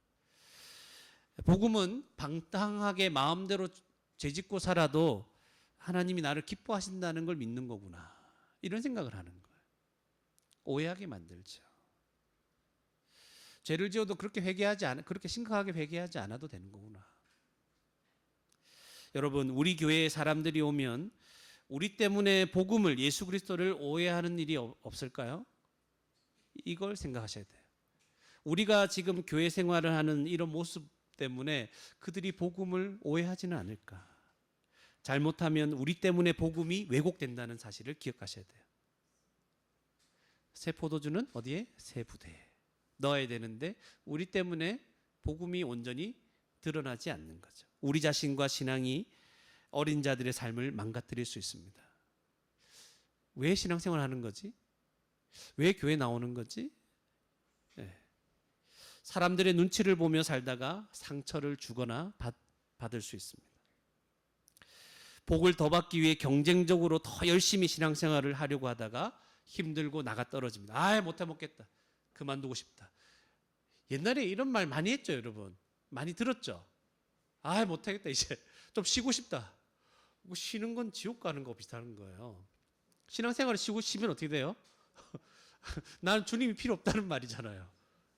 복음은 방탕하게 마음대로 죄짓고 살아도 하나님이 나를 기뻐하신다는 걸 믿는 거구나. 이런 생각을 하는 거예요. 오해하게 만들죠. 죄를 지어도 그렇게 심각하게 회개하지 않아도 되는 거구나. 여러분, 우리 교회에 사람들이 오면 우리 때문에 복음을, 예수 그리스도를 오해하는 일이 없을까요? 이걸 생각하셔야 돼요. 우리가 지금 교회 생활을 하는 이런 모습 때문에 그들이 복음을 오해하지는 않을까. 잘못하면 우리 때문에 복음이 왜곡된다는 사실을 기억하셔야 돼요. 새 포도주는 어디에? 새 부대에 넣어야 되는데 우리 때문에 복음이 온전히 드러나지 않는 거죠. 우리 자신과 신앙이 어린 자들의 삶을 망가뜨릴 수 있습니다. 왜 신앙생활 하는 거지? 왜 교회 나오는 거지? 사람들의 눈치를 보며 살다가 상처를 주거나 받을 수 있습니다. 복을 더 받기 위해 경쟁적으로 더 열심히 신앙생활을 하려고 하다가 힘들고 나가 떨어집니다. 못해 먹겠다. 그만두고 싶다. 옛날에 이런 말 많이 했죠, 여러분. 많이 들었죠? 못하겠다. 이제 좀 쉬고 싶다. 쉬는 건 지옥 가는 거 비슷한 거예요. 신앙생활을 쉬면 어떻게 돼요? 나는 주님이 필요 없다는 말이잖아요.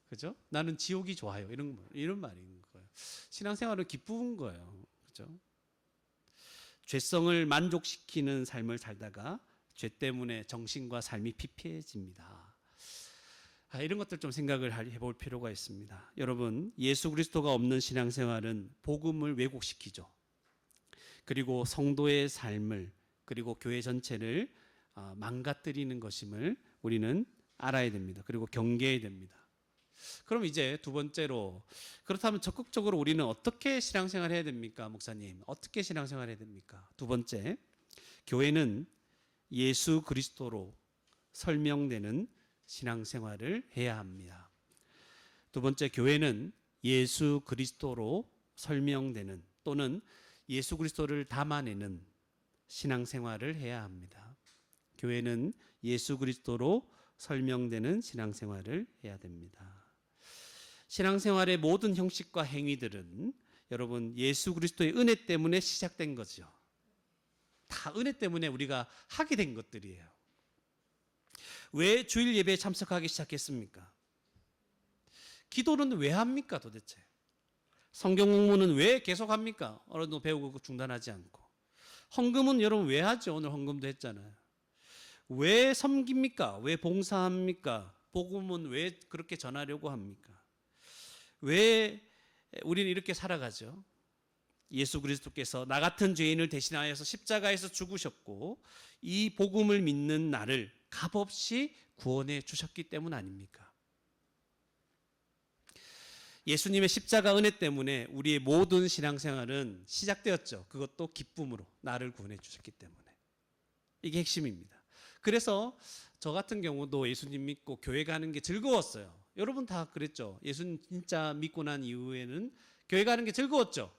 그죠? 나는 지옥이 좋아요. 이런 말인 거예요. 신앙생활은 기쁜 거예요. 그죠? 죄성을 만족시키는 삶을 살다가 죄 때문에 정신과 삶이 피폐해집니다. 이런 것들 좀 생각을 해볼 필요가 있습니다. 여러분, 예수 그리스도가 없는 신앙생활은 복음을 왜곡시키죠. 그리고 성도의 삶을, 그리고 교회 전체를 망가뜨리는 것임을 우리는 알아야 됩니다. 그리고 경계해야 됩니다. 그럼 이제 두 번째로, 그렇다면 적극적으로 우리는 어떻게 신앙생활 해야 됩니까, 목사님? 어떻게 신앙생활 해야 됩니까? 두 번째, 교회는 예수 그리스도로 설명되는 신앙생활을 해야 합니다. 두 번째, 교회는 예수 그리스도로 설명되는 또는 예수 그리스도를 담아내는 신앙생활을 해야 합니다. 교회는 예수 그리스도로 설명되는 신앙생활을 해야 됩니다. 신앙생활의 모든 형식과 행위들은 여러분 예수 그리스도의 은혜 때문에 시작된 거죠. 다 은혜 때문에 우리가 하게 된 것들이에요. 왜 주일 예배에 참석하기 시작했습니까? 기도는 왜 합니까 도대체? 성경 공부는 왜 계속합니까? 어른도 배우고 중단하지 않고. 헌금은 여러분 왜 하죠? 오늘 헌금도 했잖아요. 왜 섬깁니까? 왜 봉사합니까? 복음은 왜 그렇게 전하려고 합니까? 왜 우리는 이렇게 살아가죠? 예수 그리스도께서 나 같은 죄인을 대신하여서 십자가에서 죽으셨고 이 복음을 믿는 나를 값없이 구원해 주셨기 때문 아닙니까? 예수님의 십자가 은혜 때문에 우리의 모든 신앙생활은 시작되었죠. 그것도 기쁨으로 나를 구원해 주셨기 때문에. 이게 핵심입니다. 그래서 저 같은 경우도 예수님 믿고 교회 가는 게 즐거웠어요. 여러분 다 그랬죠. 예수님 진짜 믿고 난 이후에는 교회 가는 게 즐거웠죠.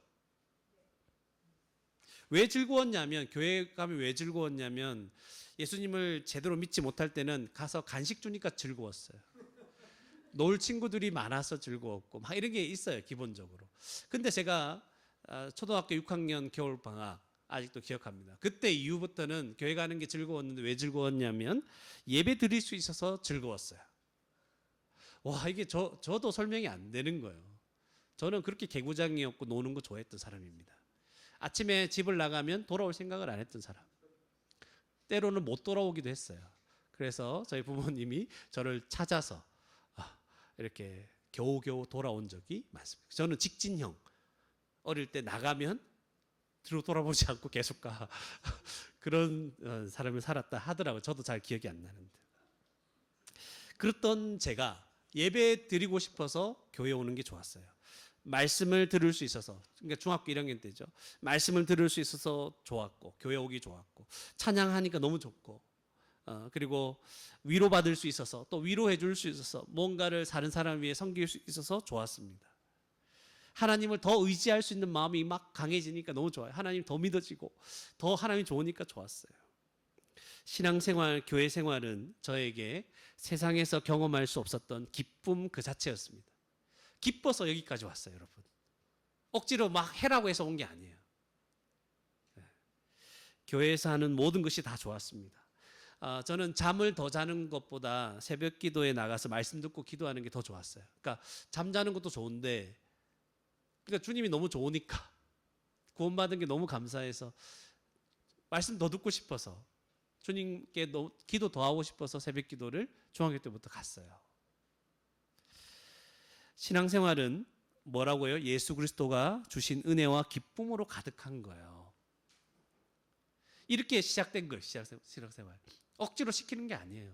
왜 즐거웠냐면, 교회 가면 왜 즐거웠냐면 예수님을 제대로 믿지 못할 때는 가서 간식 주니까 즐거웠어요. 놀 친구들이 많아서 즐거웠고 막 이런 게 있어요, 기본적으로. 근데 제가 초등학교 6학년 겨울방학 아직도 기억합니다. 그때 이후부터는 교회 가는 게 즐거웠는데 왜 즐거웠냐면 예배 드릴 수 있어서 즐거웠어요. 와, 이게 저도 설명이 안 되는 거예요. 저는 그렇게 개구장이었고 노는 거 좋아했던 사람입니다. 아침에 집을 나가면 돌아올 생각을 안 했던 사람. 때로는 못 돌아오기도 했어요. 그래서 저희 부모님이 저를 찾아서 이렇게 겨우겨우 돌아온 적이 많습니다. 저는 직진형. 어릴 때 나가면 뒤로 돌아보지 않고 계속 가. 그런 삶을 살았다 하더라고요. 저도 잘 기억이 안 나는데. 그랬던 제가 예배 드리고 싶어서 교회 오는 게 좋았어요. 말씀을 들을 수 있어서, 그러니까 중학교 1학년 때죠. 말씀을 들을 수 있어서 좋았고, 교회 오기 좋았고, 찬양하니까 너무 좋고, 그리고 위로받을 수 있어서, 또 위로해 줄 수 있어서, 뭔가를 다른 사람을 위해 섬길 수 있어서 좋았습니다. 하나님을 더 의지할 수 있는 마음이 막 강해지니까 너무 좋아요. 하나님 더 믿어지고, 더 하나님이 좋으니까 좋았어요. 신앙생활, 교회 생활은 저에게 세상에서 경험할 수 없었던 기쁨 그 자체였습니다. 기뻐서 여기까지 왔어요, 여러분. 억지로 막 해라고 해서 온 게 아니에요. 교회에서 하는 모든 것이 다 좋았습니다. 저는 잠을 더 자는 것보다 새벽 기도에 나가서 말씀 듣고 기도하는 게 더 좋았어요. 그러니까 잠자는 것도 좋은데, 그러니까 주님이 너무 좋으니까 구원받은 게 너무 감사해서 말씀 더 듣고 싶어서 주님께 기도 더 하고 싶어서 새벽 기도를 중학교 때부터 갔어요. 신앙생활은 뭐라고요? 예수 그리스도가 주신 은혜와 기쁨으로 가득한 거예요. 이렇게 시작된 거예요. 신앙생활. 억지로 시키는 게 아니에요.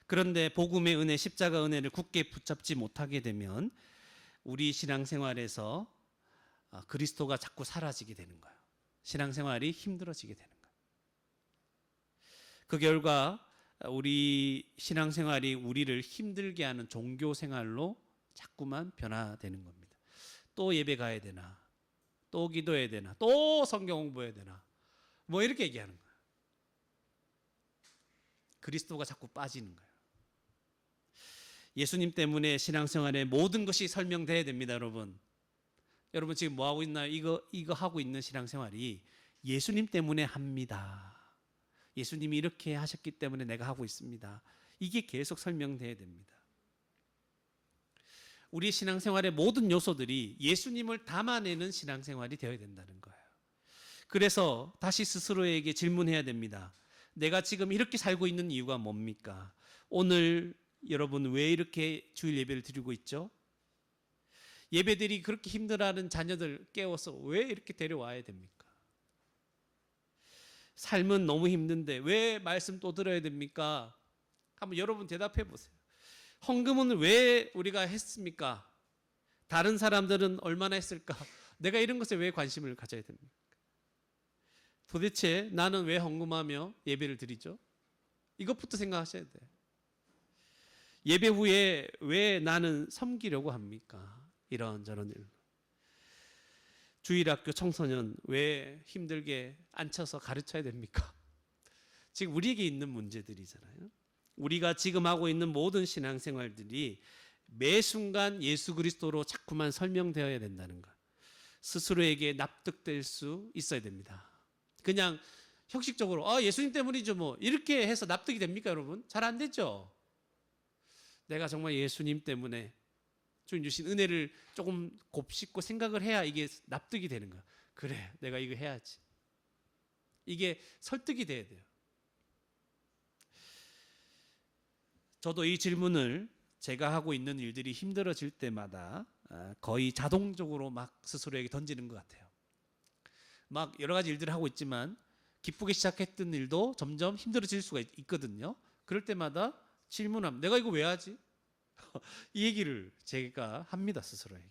그런데 복음의 은혜, 십자가 은혜를 굳게 붙잡지 못하게 되면 우리 신앙생활에서 그리스도가 자꾸 사라지게 되는 거예요. 신앙생활이 힘들어지게 되는 거예요. 그 결과 우리 신앙생활이 우리를 힘들게 하는 종교생활로 자꾸만 변화되는 겁니다. 또 예배 가야 되나, 또 기도해야 되나, 또 성경 공부해야 되나, 뭐 이렇게 얘기하는 거예요. 그리스도가 자꾸 빠지는 거예요. 예수님 때문에 신앙생활의 모든 것이 설명돼야 됩니다, 여러분. 여러분 지금 뭐 하고 있나요? 이거 하고 있는 신앙생활이 예수님 때문에 합니다. 예수님이 이렇게 하셨기 때문에 내가 하고 있습니다. 이게 계속 설명돼야 됩니다. 우리 신앙생활의 모든 요소들이 예수님을 담아내는 신앙생활이 되어야 된다는 거예요. 그래서 다시 스스로에게 질문해야 됩니다. 내가 지금 이렇게 살고 있는 이유가 뭡니까? 오늘 여러분 왜 이렇게 주일 예배를 드리고 있죠? 예배들이 그렇게 힘들어하는 자녀들 깨워서 왜 이렇게 데려와야 됩니까? 삶은 너무 힘든데 왜 말씀 또 들어야 됩니까? 한번 여러분 대답해 보세요. 헌금은 왜 우리가 했습니까? 다른 사람들은 얼마나 했을까? 내가 이런 것에 왜 관심을 가져야 됩니까? 도대체 나는 왜 헌금하며 예배를 드리죠? 이것부터 생각하셔야 돼요. 예배 후에 왜 나는 섬기려고 합니까? 이런저런 일로. 주일학교 청소년 왜 힘들게 앉혀서 가르쳐야 됩니까? 지금 우리에게 있는 문제들이잖아요. 우리가 지금 하고 있는 모든 신앙생활들이 매 순간 예수 그리스도로 자꾸만 설명되어야 된다는 것. 스스로에게 납득될 수 있어야 됩니다. 그냥 형식적으로 예수님 때문이죠 뭐 이렇게 해서 납득이 됩니까 여러분? 잘 안 되죠. 내가 정말 예수님 때문에 주님 주신 은혜를 조금 곱씹고 생각을 해야 이게 납득이 되는 거야. 그래, 내가 이거 해야지. 이게 설득이 돼야 돼요. 저도 이 질문을 제가 하고 있는 일들이 힘들어질 때마다 거의 자동적으로 막 스스로에게 던지는 것 같아요. 막 여러 가지 일들을 하고 있지만 기쁘게 시작했던 일도 점점 힘들어질 수가 있거든요. 그럴 때마다 질문합니다. 내가 이거 왜 하지? 이 얘기를 제가 합니다, 스스로에게.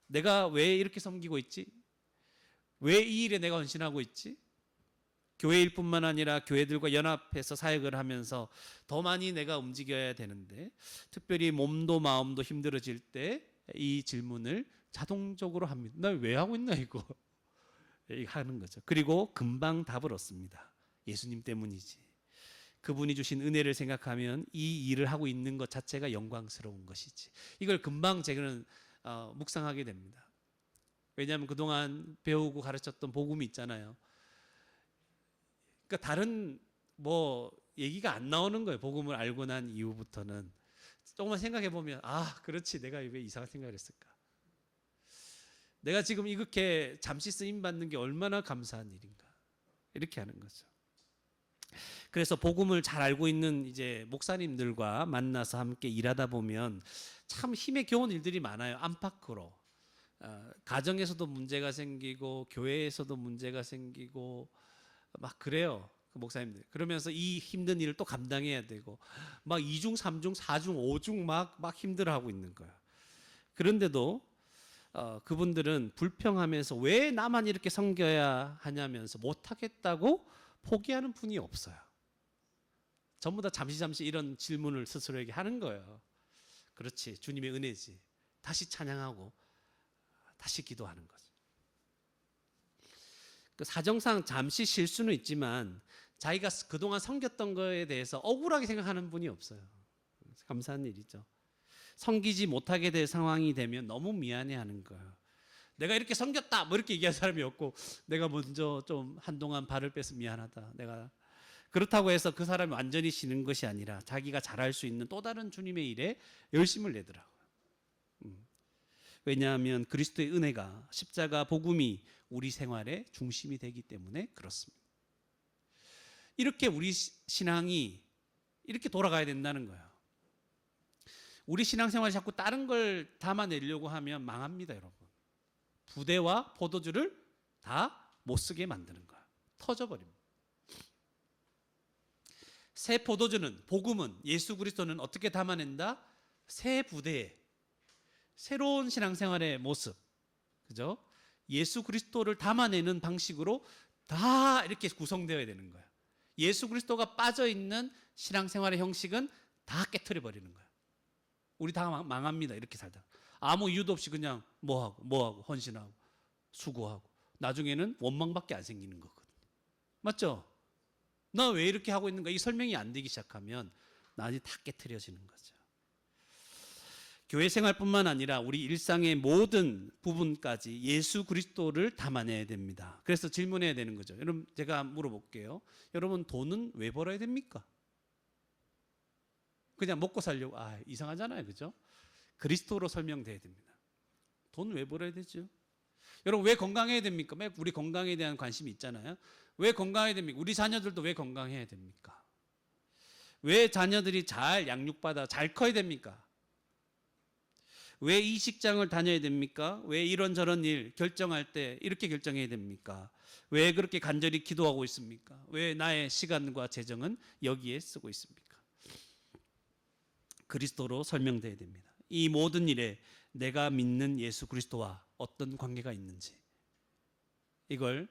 내가 왜 이렇게 섬기고 있지? 왜 이 일에 내가 헌신하고 있지? 교회일 뿐만 아니라 교회들과 연합해서 사역을 하면서 더 많이 내가 움직여야 되는데 특별히 몸도 마음도 힘들어질 때 이 질문을 자동적으로 합니다. 나 왜 하고 있나 이거? 하는 거죠. 그리고 금방 답을 얻습니다. 예수님 때문이지. 그분이 주신 은혜를 생각하면 이 일을 하고 있는 것 자체가 영광스러운 것이지. 이걸 금방 제가 묵상하게 됩니다. 왜냐하면 그동안 배우고 가르쳤던 복음이 있잖아요. 그러니까 다른 뭐 얘기가 안 나오는 거예요. 복음을 알고 난 이후부터는. 조금만 생각해 보면 그렇지, 내가 왜 이상한 생각을 했을까. 내가 지금 이렇게 잠시 쓰임 받는 게 얼마나 감사한 일인가. 이렇게 하는 거죠. 그래서 복음을 잘 알고 있는 이제 목사님들과 만나서 함께 일하다 보면 참 힘에 겨운 일들이 많아요. 안팎으로. 가정에서도 문제가 생기고 교회에서도 문제가 생기고 막 그래요. 그 목사님들. 그러면서 이 힘든 일을 또 감당해야 되고 막 2중, 3중, 4중, 5중 막 힘들어하고 있는 거예요. 그런데도 그분들은 불평하면서 왜 나만 이렇게 섬겨야 하냐면서 못하겠다고 포기하는 분이 없어요. 전부 다 잠시 이런 질문을 스스로에게 하는 거예요. 그렇지, 주님의 은혜지. 다시 찬양하고 다시 기도하는 거죠. 그 사정상 잠시 쉴 수는 있지만 자기가 그동안 섬겼던 거에 대해서 억울하게 생각하는 분이 없어요. 감사한 일이죠. 섬기지 못하게 될 상황이 되면 너무 미안해하는 거예요. 내가 이렇게 섬겼다 뭐 이렇게 얘기할 사람이 없고, 내가 먼저 좀 한동안 발을 빼서 미안하다. 내가 그렇다고 해서 그 사람이 완전히 쉬는 것이 아니라 자기가 잘할 수 있는 또 다른 주님의 일에 열심을 내더라고요. 왜냐하면 그리스도의 은혜가, 십자가 복음이 우리 생활의 중심이 되기 때문에 그렇습니다. 이렇게 우리 신앙이 이렇게 돌아가야 된다는 거예요. 우리 신앙생활이 자꾸 다른 걸 담아내려고 하면 망합니다, 여러분. 부대와 포도주를 다 못 쓰게 만드는 거예요. 터져버립니다. 새 포도주는, 복음은, 예수 그리스도는 어떻게 담아낸다? 새 부대에 새로운 신앙생활의 모습, 그죠? 예수 그리스도를 담아내는 방식으로 다 이렇게 구성되어야 되는 거예요. 예수 그리스도가 빠져 있는 신앙생활의 형식은 다 깨트려 버리는 거예요. 우리 다 망합니다. 이렇게 살다 아무 이유도 없이 그냥 뭐하고 헌신하고 수고하고 나중에는 원망밖에 안 생기는 거거든요. 맞죠? 나 왜 이렇게 하고 있는가? 이 설명이 안 되기 시작하면 나중에 다 깨트려지는 거죠. 교회 생활뿐만 아니라 우리 일상의 모든 부분까지 예수 그리스도를 담아내야 됩니다. 그래서 질문해야 되는 거죠. 여러분, 제가 물어볼게요. 여러분, 돈은 왜 벌어야 됩니까? 그냥 먹고 살려고? 이상하잖아요, 그죠? 그리스도로 설명돼야 됩니다. 돈 왜 벌어야 되죠? 여러분, 왜 건강해야 됩니까? 우리 건강에 대한 관심이 있잖아요. 왜 건강해야 됩니까? 우리 자녀들도 왜 건강해야 됩니까? 왜 자녀들이 잘 양육받아 잘 커야 됩니까? 왜 이 직장을 다녀야 됩니까? 왜 이런저런 일 결정할 때 이렇게 결정해야 됩니까? 왜 그렇게 간절히 기도하고 있습니까? 왜 나의 시간과 재정은 여기에 쓰고 있습니까? 그리스도로 설명돼야 됩니다. 이 모든 일에 내가 믿는 예수 그리스도와 어떤 관계가 있는지, 이걸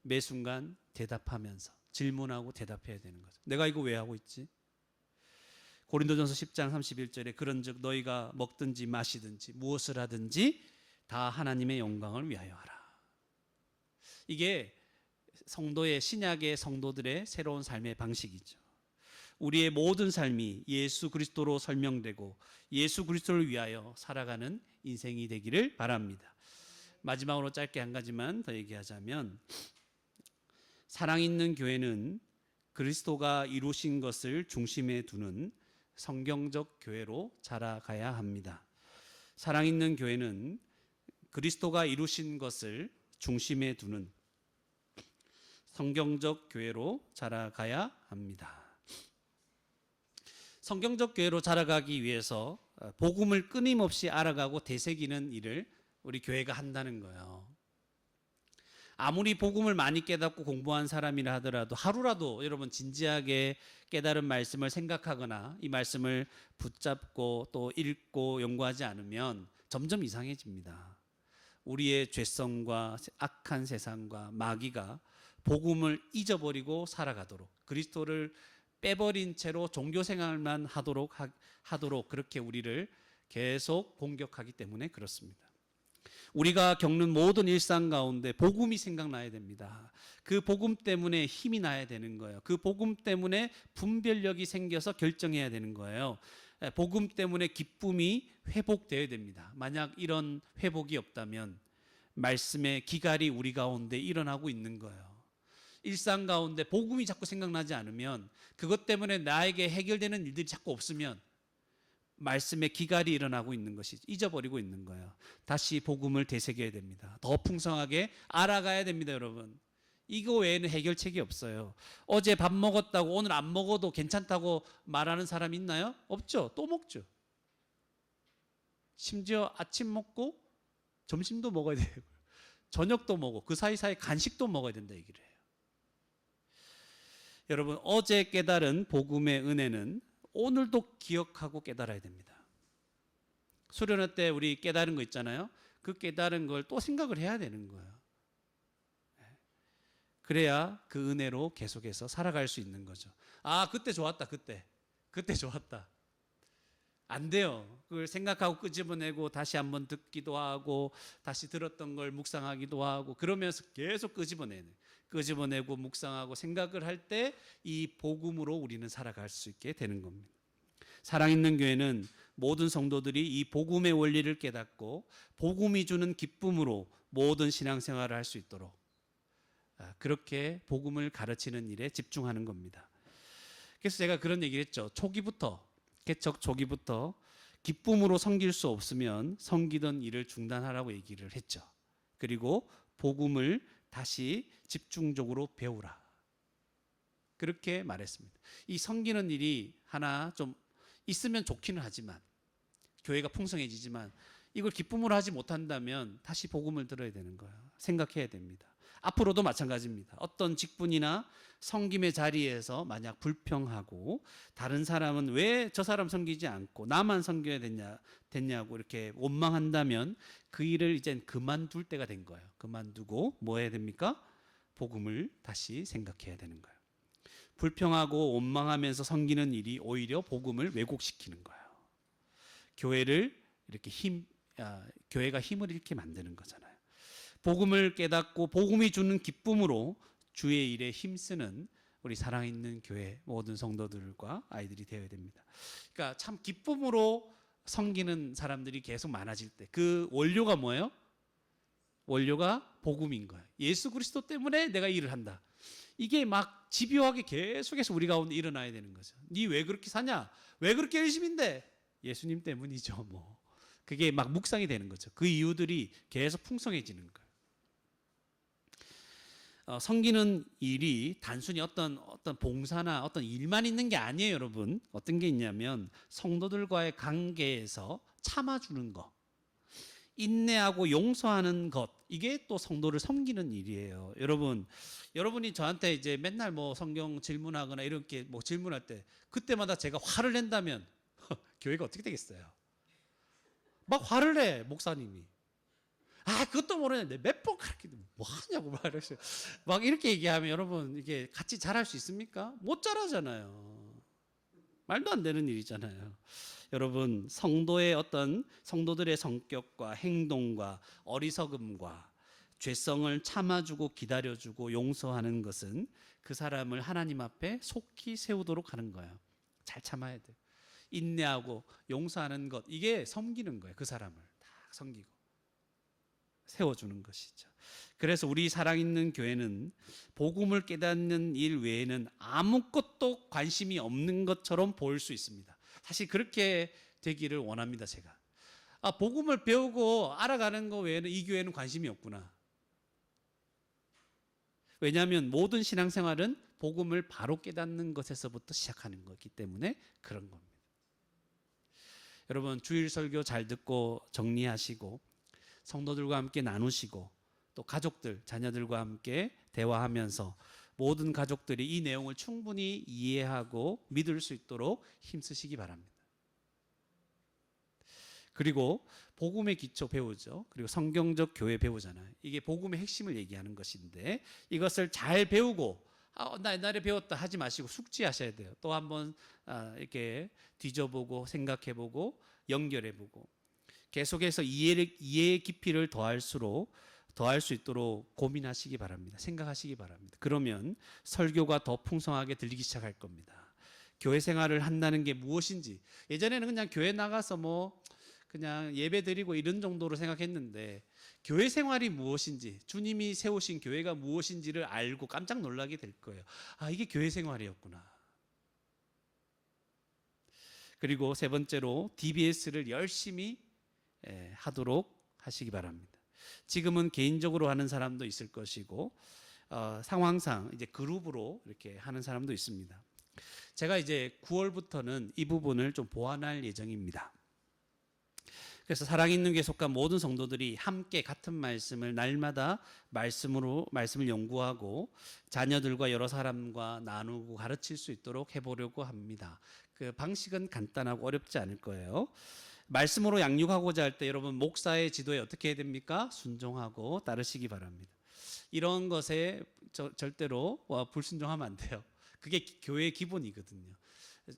매 순간 대답하면서 질문하고 대답해야 되는 거죠. 내가 이거 왜 하고 있지? 고린도전서 10장 31절에 그런즉 너희가 먹든지 마시든지 무엇을 하든지 다 하나님의 영광을 위하여 하라. 이게 성도의, 신약의 성도들의 새로운 삶의 방식이죠. 우리의 모든 삶이 예수 그리스도로 설명되고 예수 그리스도를 위하여 살아가는 인생이 되기를 바랍니다. 마지막으로 짧게 한 가지만 더 얘기하자면, 사랑 있는 교회는 그리스도가 이루신 것을 중심에 두는 성경적 교회로 자라가야 합니다. 사랑 있는 교회는 그리스도가 이루신 것을 중심에 두는 성경적 교회로 자라가야 합니다. 성경적 교회로 자라가기 위해서 복음을 끊임없이 알아가고 되새기는 일을 우리 교회가 한다는 거예요. 아무리 복음을 많이 깨닫고 공부한 사람이라 하더라도 하루라도 여러분 진지하게 깨달은 말씀을 생각하거나 이 말씀을 붙잡고 또 읽고 연구하지 않으면 점점 이상해집니다. 우리의 죄성과 악한 세상과 마귀가 복음을 잊어버리고 살아가도록, 그리스도를 빼버린 채로 종교 생활만 하도록 그렇게 우리를 계속 공격하기 때문에 그렇습니다. 우리가 겪는 모든 일상 가운데 복음이 생각나야 됩니다. 그 복음 때문에 힘이 나야 되는 거예요. 그 복음 때문에 분별력이 생겨서 결정해야 되는 거예요. 복음 때문에 기쁨이 회복되어야 됩니다. 만약 이런 회복이 없다면 말씀의 기갈이 우리 가운데 일어나고 있는 거예요. 일상 가운데 복음이 자꾸 생각나지 않으면, 그것 때문에 나에게 해결되는 일들이 자꾸 없으면 말씀의 기갈이 일어나고 있는 것이, 잊어버리고 있는 거예요. 다시 복음을 되새겨야 됩니다. 더 풍성하게 알아가야 됩니다, 여러분. 이거 외에는 해결책이 없어요. 어제 밥 먹었다고 오늘 안 먹어도 괜찮다고 말하는 사람 있나요? 없죠. 또 먹죠. 심지어 아침 먹고 점심도 먹어야 되고 저녁도 먹고 그 사이사이 간식도 먹어야 된다 얘기를 해요. 여러분, 어제 깨달은 복음의 은혜는 오늘도 기억하고 깨달아야 됩니다. 수련회 때 우리 깨달은 거 있잖아요. 그 깨달은 걸 또 생각을 해야 되는 거예요. 그래야 그 은혜로 계속해서 살아갈 수 있는 거죠. 아, 그때 좋았다. 그때 좋았다. 안 돼요. 그걸 생각하고 끄집어내고 다시 한번 듣기도 하고 다시 들었던 걸 묵상하기도 하고 그러면서 계속 끄집어내고 묵상하고 생각을 할 때 이 복음으로 우리는 살아갈 수 있게 되는 겁니다. 사랑있는 교회는 모든 성도들이 이 복음의 원리를 깨닫고 복음이 주는 기쁨으로 모든 신앙생활을 할 수 있도록 그렇게 복음을 가르치는 일에 집중하는 겁니다. 그래서 제가 그런 얘기를 했죠. 개척 초기부터 기쁨으로 섬길 수 없으면 섬기던 일을 중단하라고 얘기를 했죠. 그리고 복음을 다시 집중적으로 배우라. 그렇게 말했습니다. 이 섬기는 일이 하나 좀 있으면 좋기는 하지만, 교회가 풍성해지지만 이걸 기쁨으로 하지 못한다면 다시 복음을 들어야 되는 거예요. 생각해야 됩니다. 앞으로도 마찬가지입니다. 어떤 직분이나 섬김의 자리에서 만약 불평하고 다른 사람은 왜 저 사람 섬기지 않고 나만 섬겨야 됐냐고 이렇게 원망한다면 그 일을 이젠 그만둘 때가 된 거예요. 그만두고 뭐 해야 됩니까? 복음을 다시 생각해야 되는 거예요. 불평하고 원망하면서 섬기는 일이 오히려 복음을 왜곡시키는 거예요. 교회가 힘을 잃게 만드는 거잖아요. 복음을 깨닫고 복음이 주는 기쁨으로 주의 일에 힘쓰는 우리 사랑있는 교회 모든 성도들과 아이들이 되어야 됩니다. 그러니까 참 기쁨으로 섬기는 사람들이 계속 많아질 때 그 원료가 뭐예요? 원료가 복음인 거예요. 예수 그리스도 때문에 내가 일을 한다. 이게 막 집요하게 계속해서 우리 가운데 일어나야 되는 거죠. 니 왜 그렇게 사냐? 왜 그렇게 열심인데? 예수님 때문이죠. 뭐 그게 막 묵상이 되는 거죠. 그 이유들이 계속 풍성해지는 거예요. 섬기는 일이 단순히 어떤 봉사나 어떤 일만 있는 게 아니에요, 여러분. 어떤 게 있냐면 성도들과의 관계에서 참아주는 것, 인내하고 용서하는 것, 이게 또 성도를 섬기는 일이에요. 여러분이 저한테 이제 맨날 뭐 성경 질문하거나 이렇게 뭐 질문할 때 그때마다 제가 화를 낸다면 교회가 어떻게 되겠어요? 막 화를 내, 목사님이. 그것도 모르는데 몇 번 그렇게 뭐 하냐고 말했어요. 막 이렇게 얘기하면 여러분 이게 같이 잘할 수 있습니까? 못 잘하잖아요. 말도 안 되는 일이잖아요. 여러분, 성도들의 성격과 행동과 어리석음과 죄성을 참아주고 기다려주고 용서하는 것은 그 사람을 하나님 앞에 속히 세우도록 하는 거예요. 잘 참아야 돼요. 인내하고 용서하는 것, 이게 섬기는 거예요. 그 사람을 다 섬기고 세워주는 것이죠. 그래서 우리 사랑있는 교회는 복음을 깨닫는 일 외에는 아무것도 관심이 없는 것처럼 보일 수 있습니다. 사실 그렇게 되기를 원합니다. 제가 복음을 배우고 알아가는 것 외에는 이 교회는 관심이 없구나. 왜냐하면 모든 신앙생활은 복음을 바로 깨닫는 것에서부터 시작하는 거기 때문에 그런 겁니다. 여러분, 주일 설교 잘 듣고 정리하시고 성도들과 함께 나누시고 또 가족들, 자녀들과 함께 대화하면서 모든 가족들이 이 내용을 충분히 이해하고 믿을 수 있도록 힘쓰시기 바랍니다. 그리고 복음의 기초 배우죠. 그리고 성경적 교회 배우잖아요. 이게 복음의 핵심을 얘기하는 것인데 이것을 잘 배우고 나 옛날에 배웠다 하지 마시고 숙지하셔야 돼요. 또 한번 이렇게 뒤져보고 생각해보고 연결해보고 계속해서 이해의 깊이를 더할 수 있도록 고민하시기 바랍니다. 생각하시기 바랍니다. 그러면 설교가 더 풍성하게 들리기 시작할 겁니다. 교회 생활을 한다는 게 무엇인지, 예전에는 그냥 교회 나가서 뭐 그냥 예배 드리고 이런 정도로 생각했는데 교회 생활이 무엇인지, 주님이 세우신 교회가 무엇인지를 알고 깜짝 놀라게 될 거예요. 아, 이게 교회 생활이었구나. 그리고 세 번째로 DBS를 열심히 하도록 하시기 바랍니다. 지금은 개인적으로 하는 사람도 있을 것이고 상황상 이제 그룹으로 이렇게 하는 사람도 있습니다. 제가 이제 9월부터는 이 부분을 좀 보완할 예정입니다. 그래서 사랑 있는 교회 속한 모든 성도들이 함께 같은 말씀을 날마다 말씀을 연구하고 자녀들과 여러 사람과 나누고 가르칠 수 있도록 해보려고 합니다. 그 방식은 간단하고 어렵지 않을 거예요. 말씀으로 양육하고자 할 때 여러분 목사의 지도에 어떻게 해야 됩니까? 순종하고 따르시기 바랍니다. 이런 것에 절대로 불순종하면 안 돼요. 그게 교회의 기본이거든요.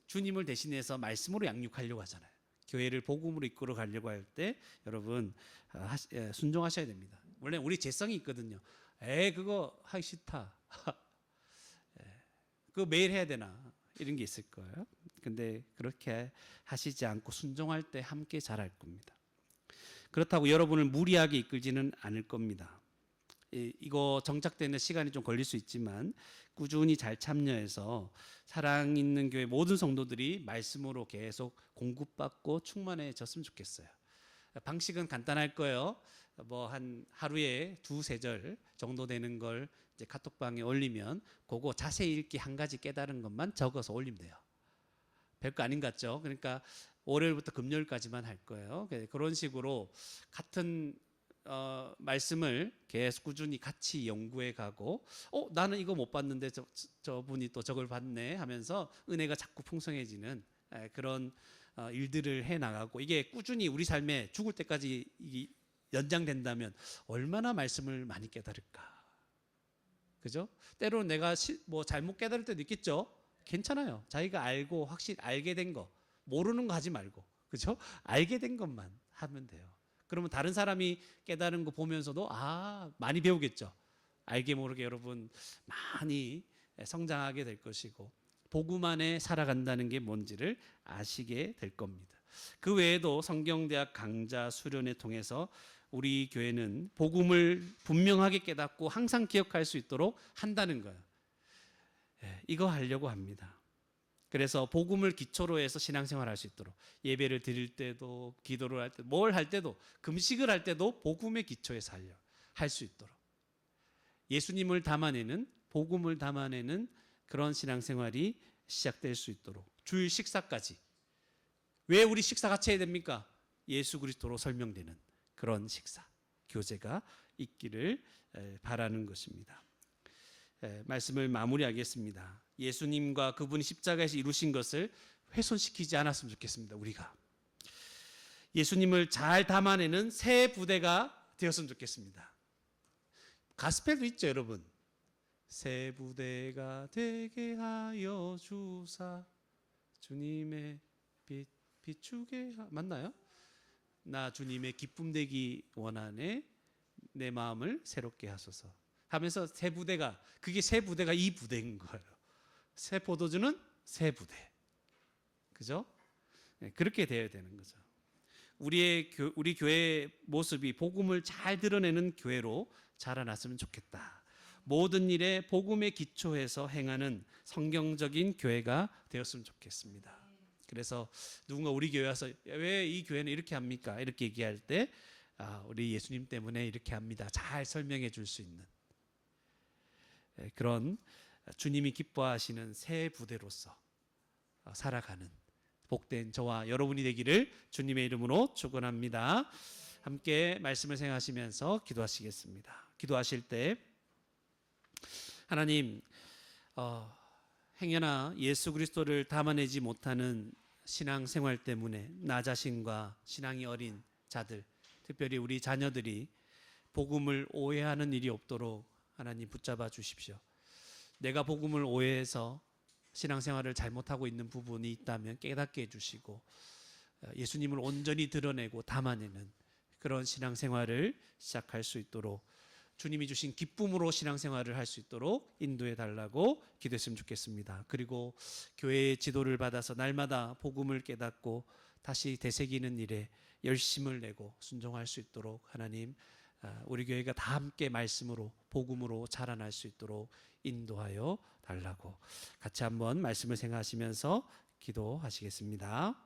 주님을 대신해서 말씀으로 양육하려고 하잖아요. 교회를 복음으로 이끌어 가려고 할 때 여러분 순종하셔야 됩니다. 원래 우리 재성이 있거든요. 그거 하기 싫다. 그거 매일 해야 되나? 이런 게 있을 거예요. 근데 그렇게 하시지 않고 순종할 때 함께 잘할 겁니다. 그렇다고 여러분을 무리하게 이끌지는 않을 겁니다. 이거 정착되는 시간이 좀 걸릴 수 있지만 꾸준히 잘 참여해서 사랑 있는 교회 모든 성도들이 말씀으로 계속 공급받고 충만해졌으면 좋겠어요. 방식은 간단할 거예요. 뭐 한 하루에 2-3절 정도 되는 걸 이제 카톡방에 올리면 그거 자세히 읽기 한 가지 깨달은 것만 적어서 올리면 돼요. 별거 아닌 것 같죠? 그러니까 월요일부터 금요일까지만 할 거예요. 그런 식으로 같은 말씀을 계속 꾸준히 같이 연구해 가고 나는 이거 못 봤는데 저분이 또 저걸 봤네 하면서 은혜가 자꾸 풍성해지는 그런 일들을 해 나가고 이게 꾸준히 우리 삶에 죽을 때까지 연장된다면 얼마나 말씀을 많이 깨달을까. 그죠? 때로는 내가 뭐 잘못 깨달을 때도 있겠죠. 괜찮아요. 자기가 알고 확실히 알게 된 거, 모르는 거 하지 말고, 그죠? 알게 된 것만 하면 돼요. 그러면 다른 사람이 깨달은 거 보면서도 많이 배우겠죠. 알게 모르게 여러분 많이 성장하게 될 것이고 복음 안에 살아간다는 게 뭔지를 아시게 될 겁니다. 그 외에도 성경대학 강좌 수련회 통해서 우리 교회는 복음을 분명하게 깨닫고 항상 기억할 수 있도록 한다는 거예요. 이거 하려고 합니다. 그래서 복음을 기초로 해서 신앙생활을 할 수 있도록 예배를 드릴 때도 기도를 할 때도 뭘 할 때도 금식을 할 때도 복음의 기초에서 할 수 있도록 예수님을 담아내는 복음을 담아내는 그런 신앙생활이 시작될 수 있도록 주일 식사까지 왜 우리 식사 같이 해야 됩니까? 예수 그리스도로 설명되는 그런 식사 교제가 있기를 바라는 것입니다. 말씀을 마무리하겠습니다. 예수님과 그분이 십자가에서 이루신 것을 훼손시키지 않았으면 좋겠습니다. 우리가 예수님을 잘 담아내는 새 부대가 되었으면 좋겠습니다. 가스펠도 있죠, 여러분. 새 부대가 되게 하여 주사 주님의 빛 비추게 맞나요? 나 주님의 기쁨 되기 원하네 내 마음을 새롭게 하소서 하면서 새 부대가 그게 새 부대가 이 부대인 거예요. 새 포도주는 새 부대. 그죠? 그렇게 되어야 되는 거죠. 우리 교회의 모습이 복음을 잘 드러내는 교회로 자라났으면 좋겠다. 모든 일에 복음에 기초해서 행하는 성경적인 교회가 되었으면 좋겠습니다. 그래서 누군가 우리 교회 와서 왜 이 교회는 이렇게 합니까? 이렇게 얘기할 때 우리 예수님 때문에 이렇게 합니다. 잘 설명해 줄 수 있는 그런 주님이 기뻐하시는 새 부대로서 살아가는 복된 저와 여러분이 되기를 주님의 이름으로 축원합니다. 함께 말씀을 생각하시면서 기도하시겠습니다. 기도하실 때 하나님 행여나 예수 그리스도를 담아내지 못하는 신앙생활 때문에 나 자신과 신앙이 어린 자들 특별히 우리 자녀들이 복음을 오해하는 일이 없도록 하나님 붙잡아 주십시오. 내가 복음을 오해해서 신앙생활을 잘못하고 있는 부분이 있다면 깨닫게 해주시고 예수님을 온전히 드러내고 담아내는 그런 신앙생활을 시작할 수 있도록 주님이 주신 기쁨으로 신앙생활을 할 수 있도록 인도해 달라고 기도했으면 좋겠습니다. 그리고 교회의 지도를 받아서 날마다 복음을 깨닫고 다시 되새기는 일에 열심을 내고 순종할 수 있도록 하나님, 우리 교회가 다 함께 말씀으로 복음으로 자라날 수 있도록 인도하여 달라고 같이 한번 말씀을 생각하시면서 기도하시겠습니다.